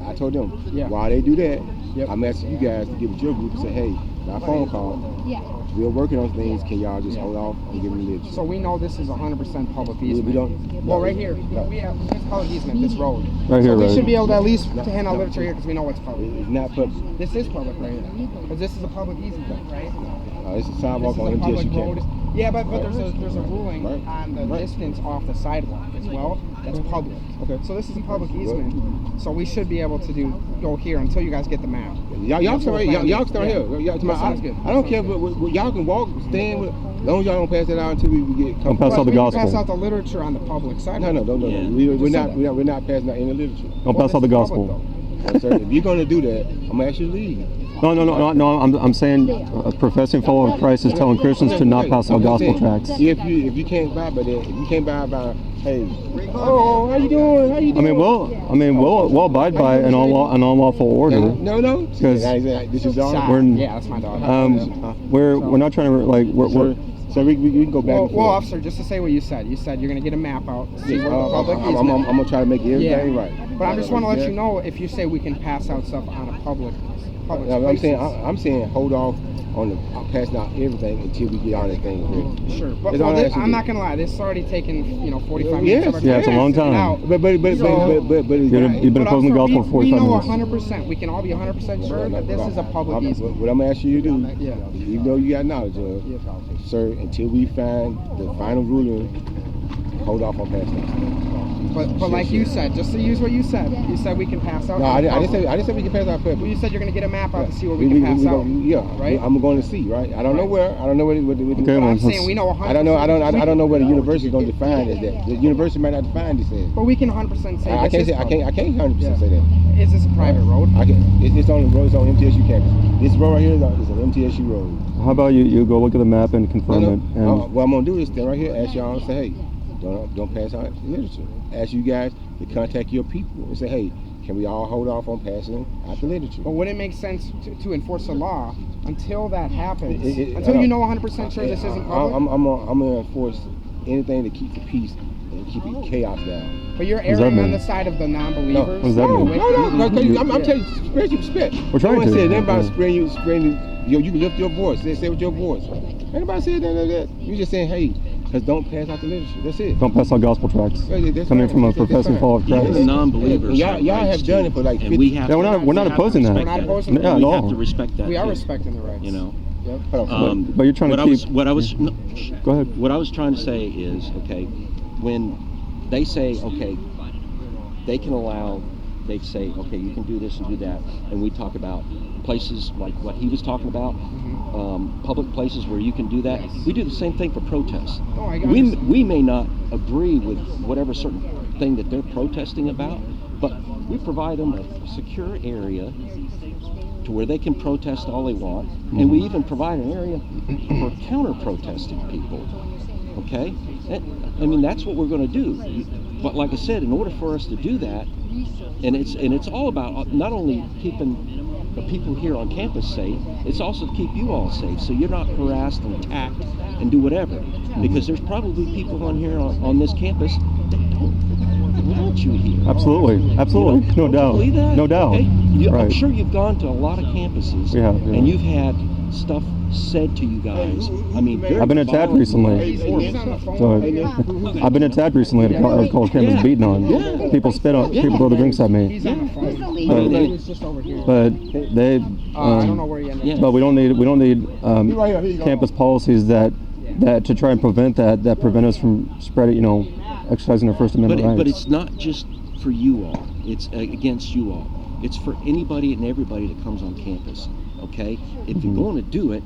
I told them while they do that, I'm asking you guys to give it your group and say, hey, not a phone call. Yeah. We're working on things. Can y'all just hold off and give them the literature? So we know this is 100% public easement. We don't. Well, right here, we have this public easement, this road. Right here, so we right. should be able to at least hand out literature here because we know it's public. It's not public. This is public right here. Because this is a public easement, right? It's a sidewalk This is on a public MTSU road. campus. Yeah, but there's a ruling on the distance off the sidewalk as well. That's public. Okay. So this is a public easement. So we should be able to go here until you guys get the map. Y'all start here. Sounds good. I don't care, but y'all can walk, stand with. As long as y'all don't pass that out until we get. Don't pass out the gospel. Pass out the literature on the public side. No. We're not passing out any literature. Don't pass out the gospel. Sir, if you're gonna do that, I'm gonna ask you to leave. No. I'm saying a professing follower of Christ is telling Christians to not pass out gospel tracts. If you can't buy by that, if you can't buy by, hey, oh, how you doing? How you doing? We'll abide by an unlawful order. No. Because this is all. Yeah, that's my dog. We're not trying to like we're. So we can go back. Well, officer, just to say what you said you're gonna get a map out. See where the public I'm gonna try to make everything right. But I just want to let you know if you say we can pass out stuff on a public. I'm saying hold off on the passing out everything until we get all that thing ready. Sure, but I'm not gonna lie. This is already taken 45 minutes. Yeah, it's a long time. But you've been opposing the gospel for 45 minutes. We know 100%. We can all be 100% sure that this is a public easement. What I'm asking you to do, even though you got knowledge of, sir, until we find the final ruling, hold off on passing out. But like you said, just to use what you said we can pass out. No, I didn't say we can pass out public. Well, you said you're going to get a map out to see where we can pass out. Yeah, right. I'm going to see, right? I don't know where. I don't know what. Okay, I'm saying we know 100%. I don't know what the university is going to define as that. The university might not define this as. But we can 100% say. I can't 100% say that. Is this a private road? It's on the road. It's on MTSU campus. This road right here is an MTSU road. How about you go look at the map and confirm it? And what I'm going to do is stand right here, ask y'all, and say, hey, don't pass out literature. Ask you guys to contact your people and say, hey, can we all hold off on passing out the literature? But would it make sense to enforce the law until that happens? Until you know 100% sure this isn't public? I'm going to enforce anything to keep the peace and keep the chaos down. But you're erring on the side of the non-believers. What does that mean? No, I'm telling you, spread your respect. We're trying to. Said anybody spreading you can lift your voice. Say with your voice. Anybody said that? You just saying, hey, because don't pass out the literature. That's it. Don't pass out gospel tracts. Coming from a professing follower of Christ. The non-believers. Y'all have done it for like 50 years. We're not opposing that. We're not opposing that. Yeah, we at have all. to respect that. We are respecting the rights. You know. Yep. But you're trying to keep. Go ahead. What I was trying to say is, okay, when they say, okay, they can allow, they say, okay, you can do this and do that, and we talk about places like what he was talking about, public places where you can do that. We do the same thing for protests. We may not agree with whatever certain thing that they're protesting about, but we provide them a secure area to where they can protest all they want, and we even provide an area for counter-protesting people. Okay? I mean, that's what we're going to do. But like I said, in order for us to do that, and it's all about not only keeping the people here on campus safe, it's also to keep you all safe, so you're not harassed and attacked and do whatever. Because there's probably people on here on this campus that don't want you here. Absolutely, no doubt, no doubt. Okay? Right. I'm sure you've gone to a lot of campuses, and you've had stuff said to you guys. I mean, I've been attacked recently. I've been attacked recently at a college campus, beaten on. People spit on, people throw the drinks at me. But they, I don't know where you ended up. but we don't need campus policies that to try and prevent that prevent us from spreading, exercising our First Amendment rights. But it's not just for you all. It's against you all. It's for anybody and everybody that comes on campus. Okay? If you're going to do it,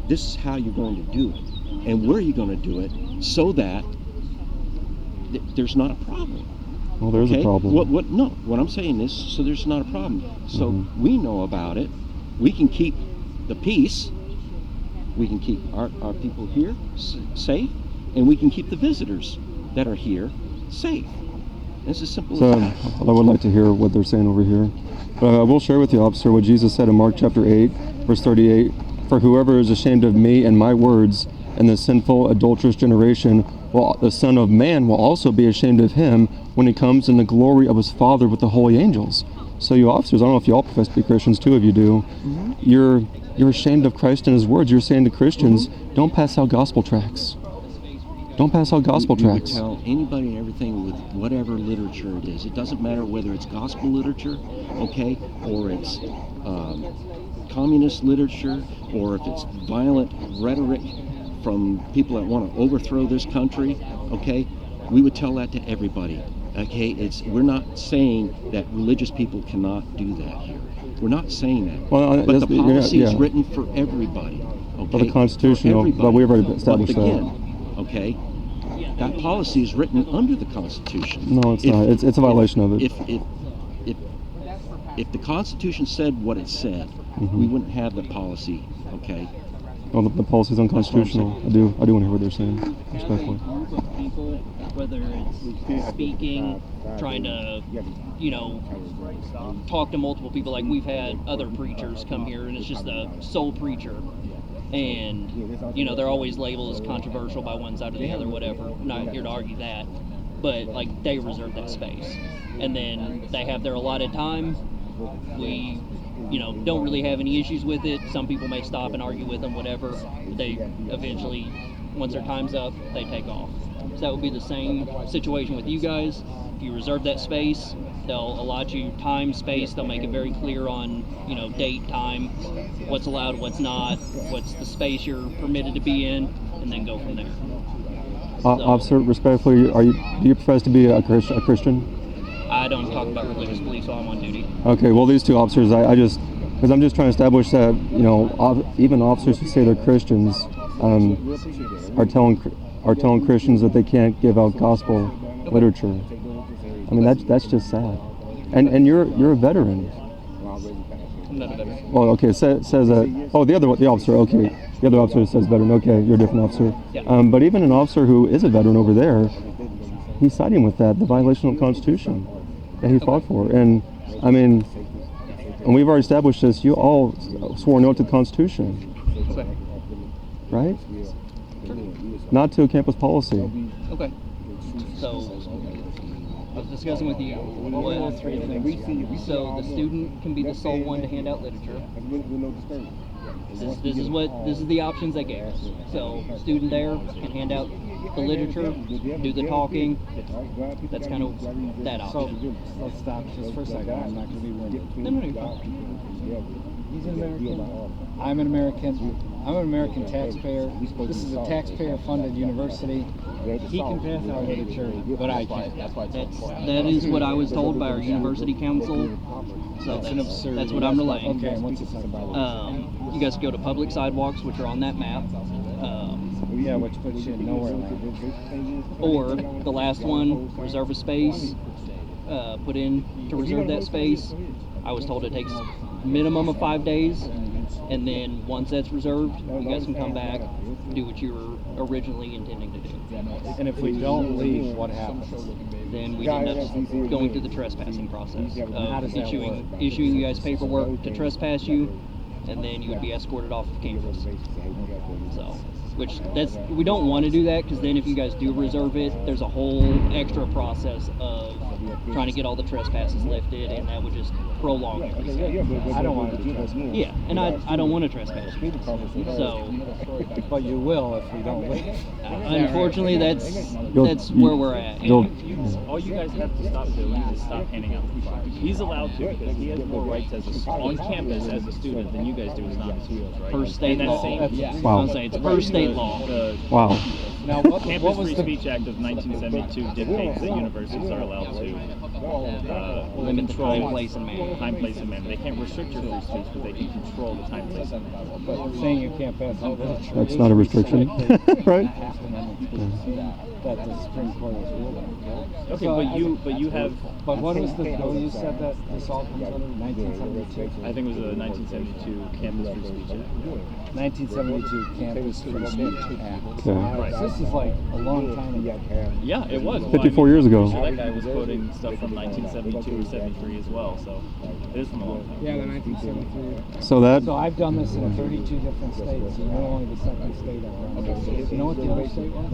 this is how you're going to do it, and where you're going to do it, so that there's not a problem. Well, there's a problem. What I'm saying is, so there's not a problem. So we know about it. We can keep the peace. We can keep our people here safe, and we can keep the visitors that are here safe. It's as simple as that. I would like to hear what they're saying over here. But I will share with you, officer, what Jesus said in Mark chapter 8, verse 38. For whoever is ashamed of me and my words in the sinful, adulterous generation, well, the Son of Man will also be ashamed of him when he comes in the glory of his Father with the holy angels. So you officers, I don't know if you all profess to be Christians, 2 of you do. You're ashamed of Christ and his words. You're saying to Christians, don't pass out gospel tracts. Don't pass out gospel tracts. You tell anybody and everything with whatever literature it is. It doesn't matter whether it's gospel literature, okay, or it's communist literature, or if it's violent rhetoric from people that want to overthrow this country, okay. We would tell that to everybody. Okay, we're not saying that religious people cannot do that here. We're not saying that. Well, but the policy is written for everybody. Okay, well, the Constitution, but we've already established that. Okay, that policy is written under the Constitution. No, it's not. It's a violation of it. If the Constitution said what it said, we wouldn't have the policy. Okay. Well, the policy is unconstitutional. I do want to hear what they're saying, respectfully. People, whether it's speaking, trying to, talk to multiple people. Like we've had other preachers come here, and it's just a sole preacher. And, they're always labeled as controversial by one side or the other, whatever. I'm not here to argue that. But, they reserve that space. And then they have their allotted time. We, don't really have any issues with it. Some people may stop and argue with them, whatever. They eventually, once their time's up, they take off. So that would be the same situation with you guys. If you reserve that space, they'll allot you time, space. They'll make it very clear on, date, time, what's allowed, what's not, what's the space you're permitted to be in, and then go from there. Officer, respectfully, do you profess to be a Christian? I don't talk about religious beliefs while I'm on duty. Okay, well, these 2 officers, I'm just trying to establish that, even officers who say they're Christians are telling Christians that they can't give out gospel literature. I mean, that's just sad. And you're a veteran. I'm not a veteran. Well, okay, says that. Oh, the officer. Okay, the other officer says veteran. Okay, you're a different officer. Yeah. But even an officer who is a veteran over there, he's siding with that, the violation of the Constitution that he fought for. And I mean, and we've already established this. You all swore no to the Constitution, right? Sure. Not to a campus policy. Okay. So I was discussing with you what, so the student can be the sole one to hand out literature. This is the options they gave us. So student there can hand out the literature, do the talking. That's kind of that option. So let's stop just for a second. I'm not going to be winded. No, you're fine. He's an American. I'm an American. I'm an American taxpayer. This is a taxpayer-funded university. He can pass out literature, but I can't. That is what I was told by our university council. So that's what I'm relaying. Okay, and what's this about? You guys go to public sidewalks, which are on that map. Yeah, which puts you nowhere. Or the last one, reserve a space, put in to reserve that space. I was told it takes minimum of 5 days, and then once that's reserved, you guys can come back, do what you were originally intending to do. And if we don't leave, what happens? Then we end up going through the trespassing process How does of that issuing you guys paperwork to trespass you, and then you would be escorted off of campus. So, we don't want to do that, because then if you guys do reserve it, there's a whole extra process of trying to get all the trespasses lifted, and that would just prolong everything. I don't want to do that. Yeah, and I don't want to trespass you. So, but you will if we don't leave. Unfortunately, that's where we're at. All you guys have to stop doing is stop handing out flyers. He's allowed to, because he has more rights on campus as a student than you guys do as non-students, right? Per state law. Wow. I'm saying it's per state law. Wow. Now, what Free Speech Act of 1972 dictates that universities are allowed to limit the time, place, and manner. Time, place, and manner. They can't restrict your free speech, but they can control the time, place, and manner. But saying you can't pass out literature. That's not a restriction, right? that the Supreme Court has ruled on. Okay, So but you have. But what was the bill you said that this all comes under? 1972. I think it was the 1972 Campus Free Speech Act. 1972 Campus Free Speech Act. Okay. Right. So this is like a long time ago. Yeah, it was. 54 years ago. That guy was quoting stuff from 1972 or 73 as well, so it is from a long time. Yeah, the 1973. So that So I've done this in 32 different states, and you're only the second state I've done this. You know what the other state was?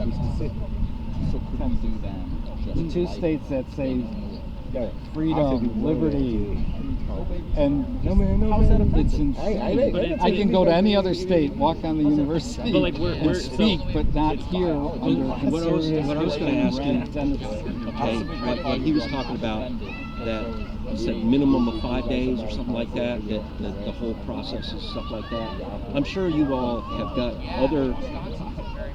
The two states that say freedom, liberty, and it's insane. I can go to any other state, walk on the university, But, like, we're and speak, but not here under What I was going to ask you, conservative okay, what he was talking about, that he said minimum of 5 days or something like that, that the whole process is stuff like that. I'm sure you all have got other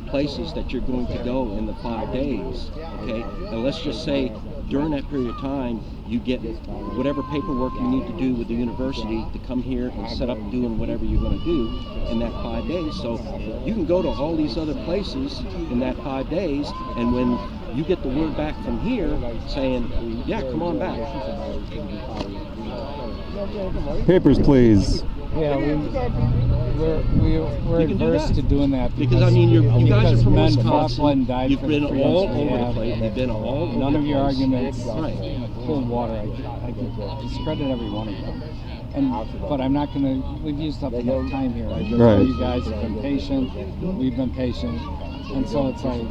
places that you're going to go in the 5 days, okay? And let's just say during that period of time, you get whatever paperwork you need to do with the university to come here and set up doing whatever you're going to do in that 5 days. So you can go to all these other places in that 5 days, and when you get the word back from here saying, yeah, come on back. papers, please. Yeah, we're adverse to doing that because I mean, you guys are from men fought, Wisconsin. bled, and died You've for been the freedoms all we over the have. place. You've been all over None the of your place. arguments Right. hold water. I could discredit every one of them. But I'm not going to. We've used up enough time here. Right. You guys have been patient. We've been patient, and so it's like.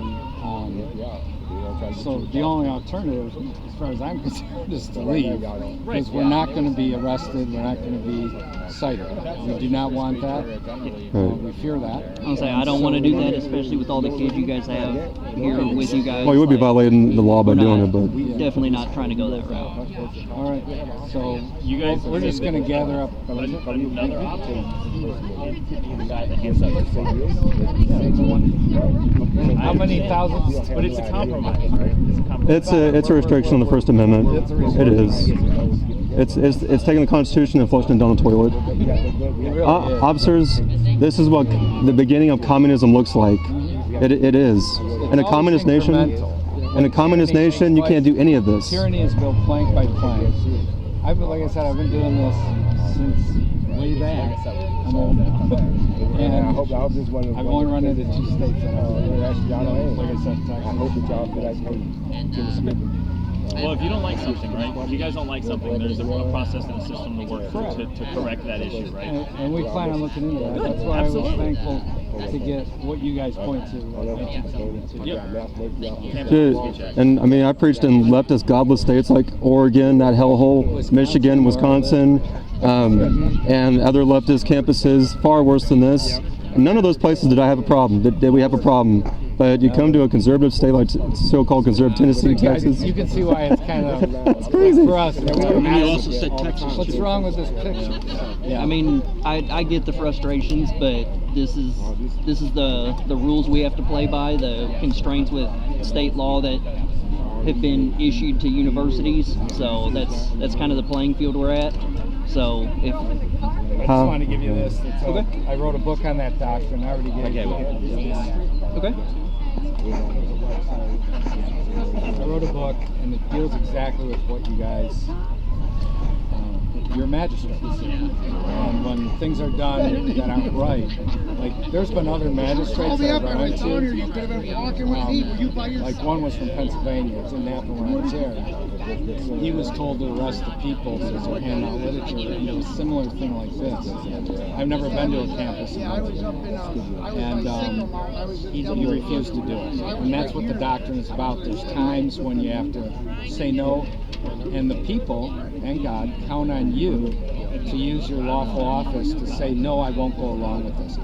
So the only alternative, as far as I'm concerned, is to leave, because we're not going to be arrested. We're not going to be cited. We do not want that. We fear that. I'll say I don't want to do that, especially with all the kids you guys have here with you guys. Well, you would be violating the law by doing it, but Definitely not trying to go that route. All right. So You guys, we're just going to gather up. another option. The guy that hands out How many thousands? But it's a compromise, right? It's a compromise. it's a restriction on the First Amendment. It is. It's taking the Constitution and flushing it down the toilet. Officers, this is what the beginning of communism looks like. It is. In a communist nation, you can't do any of this. Tyranny is built plank by plank. Like I said, I've been doing this since way back. I'm old now. And I hope this one. I've only run into 2 states. Like I said, Texas. I hope that y'all feel like, Well, if you don't like something, right? If you guys don't like something, there's a process and a system to work through to correct that issue, right? And we plan on looking into that. That's why I was thankful to get what you guys point to. And I mean, I preached in leftist godless states like Oregon, that hellhole, Michigan, Wisconsin, and other leftist campuses far worse than this. None of those places did I have a problem. Did we have a problem? But you come to a conservative state like so-called conservative Tennessee, Texas. You can see why it's kind of it's crazy for us. You also said Texas. What's wrong with this picture? Yeah. I mean, I get the frustrations, but this is the rules we have to play by, the constraints with state law that have been issued to universities. So that's kind of the playing field we're at. So if I just want to give you this. Okay. I wrote a book on that doctrine. I already gave it. Okay. I wrote a book, and it deals exactly with what you guys, your magistrates. And when things are done that aren't right, like there's been other magistrates that I've run into. Like one was from Pennsylvania. It's in Napa when I was there. He was told to arrest the people because they're handing out literature, and it was a similar thing like this. I've never been to a campus, and he refused to do it. And that's what the doctrine is about. There's times when you have to say no, and the people and God count on you to use your lawful office to say no, I won't go along with this.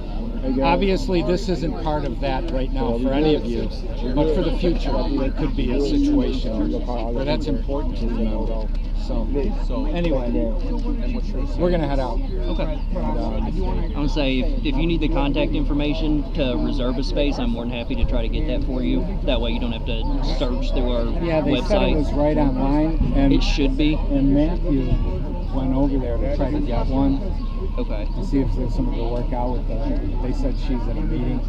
Obviously, this isn't part of that right now for any of you, but for the future, there could be a situation where that's important to remember. So anyway, we're going to head out. Okay. I'm going to say, if you need the contact information to reserve a space, I'm more than happy to try to get that for you. That way you don't have to search through our they website. said it was right online. And it should be. And Matthew went over there to try to get one. Okay. To see if there's something to work out with. They said she's at a meeting.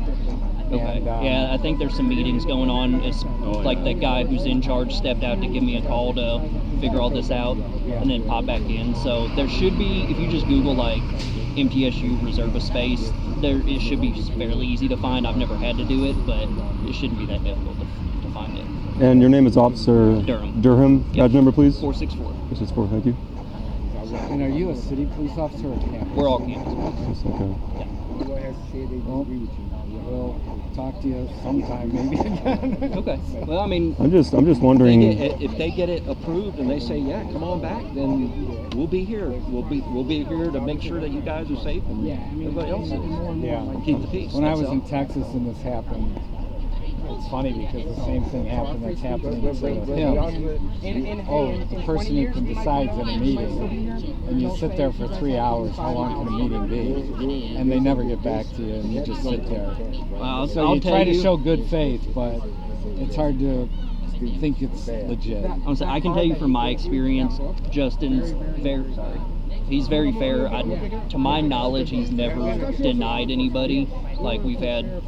Okay. And, yeah, I think there's some meetings going on. It's like the guy who's in charge stepped out to give me a call to figure all this out and then pop back in. So there should be, if you just Google like MTSU reserve a space, it should be fairly easy to find. I've never had to do it, but it shouldn't be that difficult to find it. And your name is Officer Durham. Durham. Yep. Badge number, please. 464. 464. Thank you. And are you a city police officer or campus? We're all campus. Yes, okay. Yeah. We'll talk to you sometime, maybe again. Okay. Well, I mean, I'm just wondering. If they get it approved and they say, yeah, come on back, then we'll be here. We'll be here to make sure that you guys are safe and everybody else is. Yeah. Keep the peace. When I was in Texas and this happened, it's funny because the same thing happened that's happening to him. Oh, the person who can decides in a meeting, and you sit there for 3 hours, how long can a meeting be? And they never get back to you, and you just sit there. Well, so I'll you try to you, show good faith, but it's hard to think it's legit. I can tell you from my experience, Justin's he's very fair. To my knowledge, he's never denied anybody. Like, we've had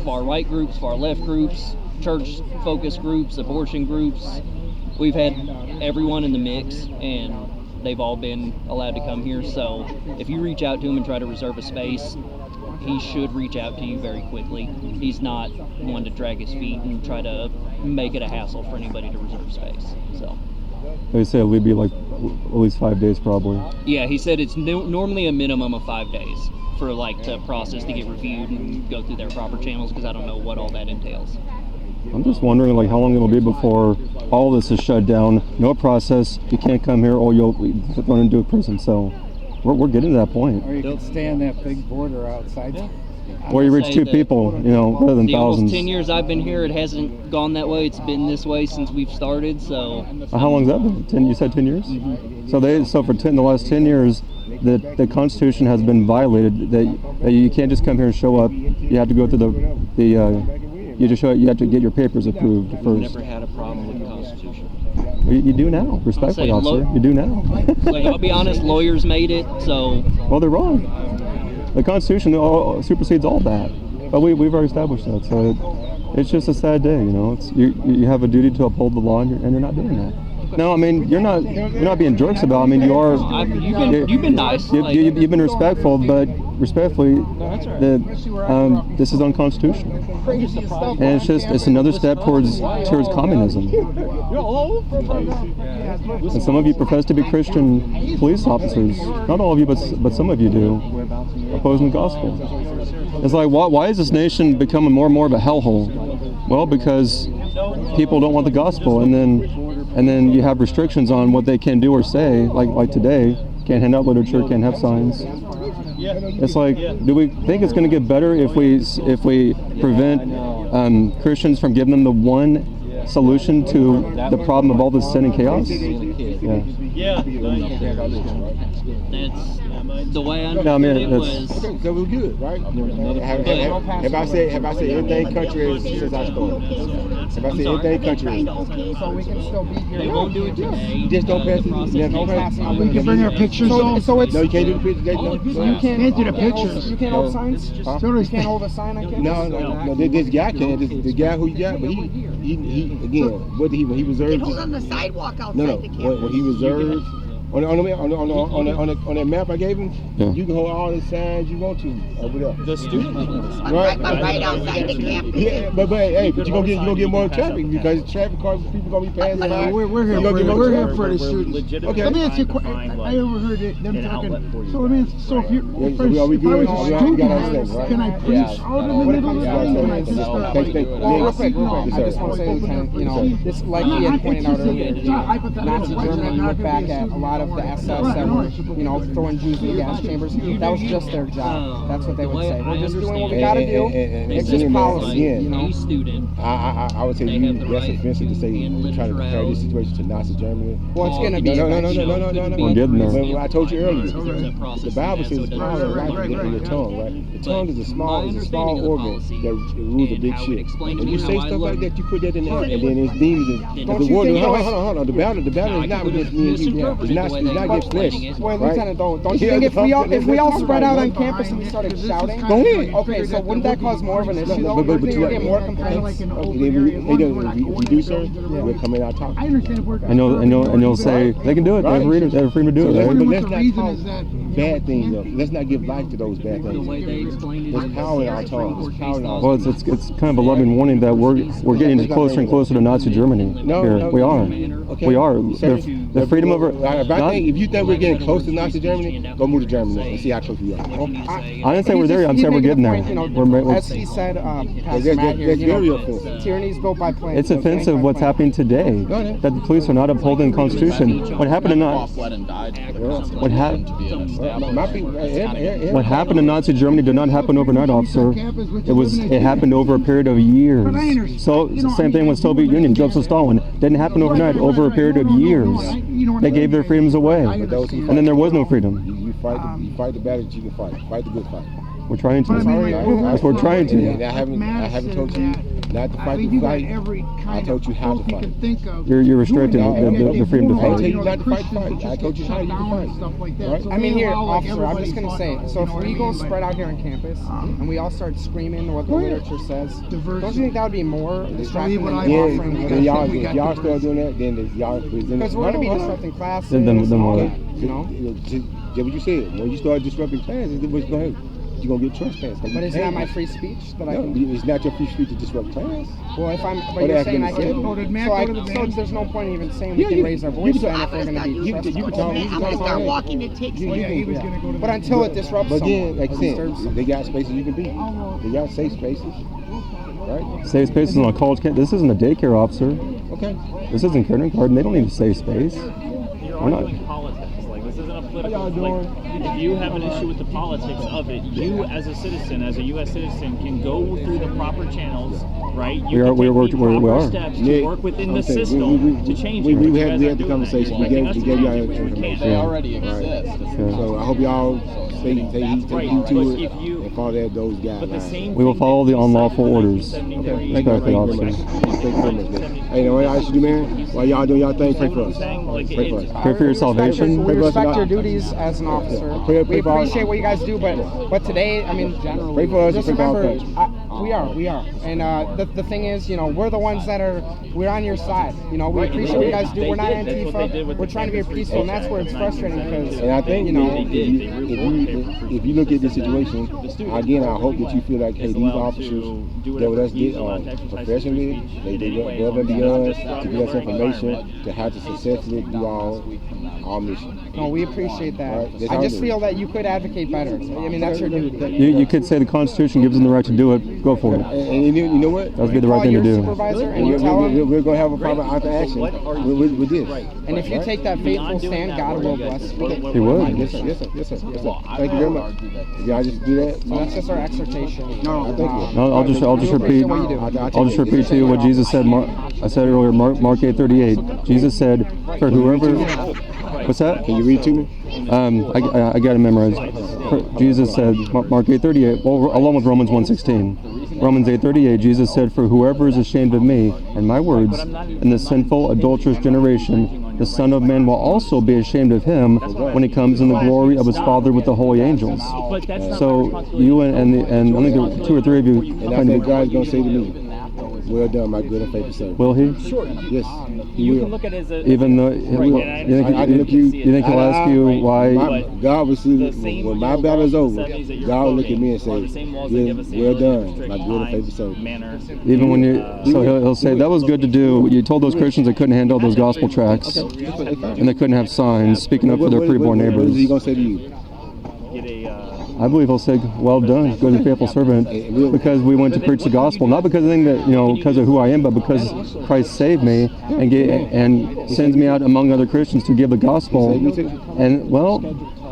far-right groups, far-left groups, church-focused groups, abortion groups. We've had everyone in the mix, and they've all been allowed to come here. So if you reach out to him and try to reserve a space, he should reach out to you very quickly. He's not one to drag his feet and try to make it a hassle for anybody to reserve space. So They say it'll be like at least 5 days, probably. yeah, he said it's normally a minimum of 5 days for like to process, to get reviewed and go through their proper channels, because I don't know what all that entails. I'm just wondering, like, how long it'll be before all this is shut down. No process. You can't come here, or you'll be thrown into a prison. So we're getting to that point. Or you could stay on that big border outside. Or you reach 2 people, rather than the thousands. almost 10 years I've been here, it hasn't gone that way. It's been this way since we've started. So How long's that been? 10? You said 10 years? Mm-hmm. So for the last 10 years, the Constitution has been violated. That you can't just come here and show up. You have to go through you have to get your papers approved first. Never had a problem with the Constitution. You do now, respectfully, officer. You do now. like, I'll be honest, lawyers made it, so. Well, they're wrong. The Constitution supersedes all that. But we've already established that. So it's just a sad day, It's you have a duty to uphold the law, and you're not doing that. No, I mean, you're not being jerks about it. I mean, you are. You've been nice. You've been respectful, but respectfully, this is unconstitutional. And it's another step towards communism. And some of you profess to be Christian police officers. Not all of you, but some of you do, opposing the gospel. It's like, why is this nation becoming more and more of a hellhole? Well, because people don't want the gospel, and then you have restrictions on what they can do or say, like today. Can't hand out literature, can't have signs. It's like, do we think it's going to get better if we prevent Christians from giving them the one solution to the problem of all this sin and chaos? Yeah. That's the way I understood it was. Okay, so we're good, right? Have I said anything contrary since I started? Have I said anything contrary? So we can still be here. They won't do it today. You just don't pass it. We can bring our pictures on. So it's No, you can't do the pictures. you can't do the pictures. You can't hold signs. You can't hold a sign. I can't. No. This guy can't. The guy who you got, but he again. What did he reserved? It goes on the sidewalk outside No. the campus. What he reserved. On that map I gave him, you can hold all the signs you want to over there. The student. Right outside the campus. Yeah, but hey, but you gonna get more traffic because traffic cars, people gonna be passing by. We're here. We're here for the students. Okay. Let me ask you a question. I overheard them talking. So I mean, so if you, Are we good? if I was a student, can I preach out in the middle of it? Can I just Well, real quick, I just want to say, Lieutenant, this, like he had pointed out earlier, Nazi Germany, you look back at a lot of the SS that were, throwing Jews in the gas chambers. That was just their job. That's what they would say. We're just doing what we gotta do. It's just policy, I would say that's offensive to say trying to compare this situation to Nazi Germany. Well, it's gonna be. No. We're getting there. Well, I told you earlier, the Bible says power and life in your tongue, right? The tongue is a small organ that rules a big ship. When you say stuff like that, you put that in there, and then it's demons. The war. Hold on. The battle is not against me and you. It's not way it's they not were get flipped. explaining it. Well, Right. Lieutenant, don't you think if we all spread out on campus and we started shouting, Go ahead. okay, so wouldn't that cause more of an issue? But Wouldn't you we get more complaints? if we do, sir, we'll come in and talk. And you'll say they can do it. They have freedom. They have freedom to do it. But Right? let's not talk bad things though. Let's not give life to those bad The things. way they explained it. There's power in our tongue. There's power in our Well, it's kind of a loving warning that we're getting closer and closer to Nazi Germany. Here. We are. Okay. We are. Sir, The freedom of if you think we're getting close to Nazi Germany, go move to Germany and see how close we are. I didn't say we're there. I'm saying we're getting there. As he said, Pastor Matt here, tyranny is built by plans. It's offensive what's happening today. That the police are not upholding the Constitution. What happened to What happened in Nazi Germany did not happen overnight, officer. It happened over a period of years. So same thing with Soviet Union, Joseph Stalin. Didn't happen overnight, over a period of years. They gave their freedoms away, and then there was no freedom. You fight the battle that you can fight. Fight the good fight. We're trying to. That's what we're trying to. And I haven't told you not to fight the fight. I told you how to fight. You're restricting the freedom to I told fight. you not to fight the fight. I told you how you can fight. Right? I mean, here, officer, I'm just going to say, so if we go spread out here on campus and we all start screaming what the literature says, don't you think that would be more distracting than offering If literature? y'all start doing that, then y'all... Because we're going to be disrupting classes. Then what? You know? Yeah, what you said. When you start disrupting classes, then what's going to happen? You're going to get trespassed. But isn't that my free speech that I can... It's not your free speech to disrupt class. Well, if I'm... But you're saying I can... So there's no point in even saying we can raise our voice then if we're going to be trespassed. You can talk. I'm going to start walking the ticks. But until it disrupts But then, someone, like I or said, disturbs they got spaces you can be. They got safe spaces. Right? Safe spaces on a college campus. This isn't a daycare, officer. Okay. This isn't kindergarten. They don't need a safe space. You're We're not. arguing politics. Like, this isn't a political. Like, if you have an issue with the politics of it, you as a citizen, as a U.S. citizen, can go through the proper channels, right? You can take the proper steps to work within the system to change it. We had the conversation. We gave y'all information. They already exist. So I hope y'all take heed to it and follow those guidelines. We will follow the unlawful orders. Okay. Respectfully, officer. Thank you very much. Hey, you know what I should do, man? While y'all doing y'all thing, pray for us. Pray for us. Pray for your salvation. We respect your duties as an officer. We appreciate what you guys do, but today, I mean, pray for us. just remember, we are. And the thing is, you know, we're the ones that we're on your side. You know, we appreciate what you guys do. We're not Antifa. We're trying to be peaceful, and that's where it's frustrating because, and I think, you know, if you look at this situation, again, I hope that you feel like, hey, these officers that with us did professionally, they did above and beyond to give us information to how to successfully do our mission. No, we appreciate that. Right? I just feel that you could advocate better. I mean, that's your duty. You could say the Constitution gives them the right to do it. Go for it. And you know what? That would be the right thing to do. Supervisor and you tell him, we're going to have a proper interaction with this. And if you take that faithful stand, God will bless you. He would. Yes, sir. Thank you very much. Y'all just do that. So that's just our exhortation. No, thank you. No, I'll just repeat. I'll just repeat to you what Jesus said. I said earlier, Mark 8:38. Jesus said, "For whoever." What's that? Can you read to me? I got it memorized. Jesus said, Mark 8:38. Well, along with Romans 1:16. Romans 8:38. Jesus said, "For whoever is ashamed of me and my words in the sinful, adulterous generation, the Son of Man will also be ashamed of him when he comes in the glory of his Father with the holy angels." So you and I think there were 2 or 3 of you. And I think God's going to say to me, "Well done, my good and faithful servant." Will he? Sure. Yes, he You will. can look at it as a... Even though you think he'll ask you why? God will see when my battle is over. God will look at me and say, "Well done, my good and faithful servant." Even when he'll say, "That was good to do. You told those Christians they couldn't handle those gospel tracts, and they couldn't have signs speaking up for their preborn neighbors." What is he going to say to you? I believe he'll say, "Well done, good and faithful servant," because we went to preach the gospel, not because I think that because of who I am, but because Christ saved me and sends me out among other Christians to give the gospel. And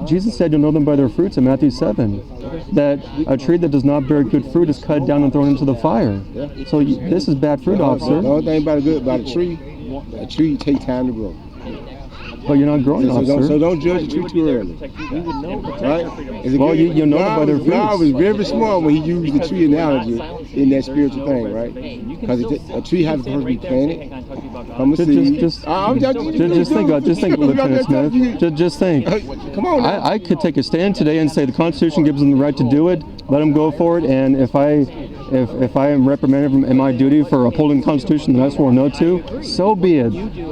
Jesus said, "You'll know them by their fruits" in Matthew 7. That a tree that does not bear good fruit is cut down and thrown into the fire. So this is bad fruit, officer. The only thing about a tree takes time to grow. But you're not growing, officer. So don't judge a tree too early. Right? Well, you know it by their fruits. God was very smart when he used the tree analogy in that spiritual thing, right? Because a tree has to be planted from a seed. Just think, Lieutenant Smith. Just think. Come on now. I could take a stand today and say the Constitution gives them the right to do it. Let them go for it. And if I am reprimanded in my duty for upholding the Constitution that I swore no to, so be it.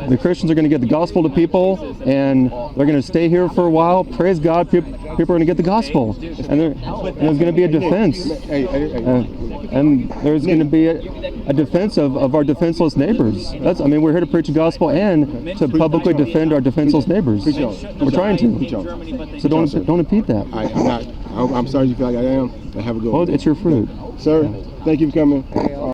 The Christians are going to get the gospel to people, and they're going to stay here for a while. Praise God, people are going to get the gospel, and there's going to be a defense, and there's going to be a defense of our defenseless neighbors. We're here to preach the gospel and to publicly defend our defenseless neighbors. We're trying to. So don't impede that. I'm sorry you feel like I am. Have a good one. Well, it's your fruit. Sir, thank you for coming.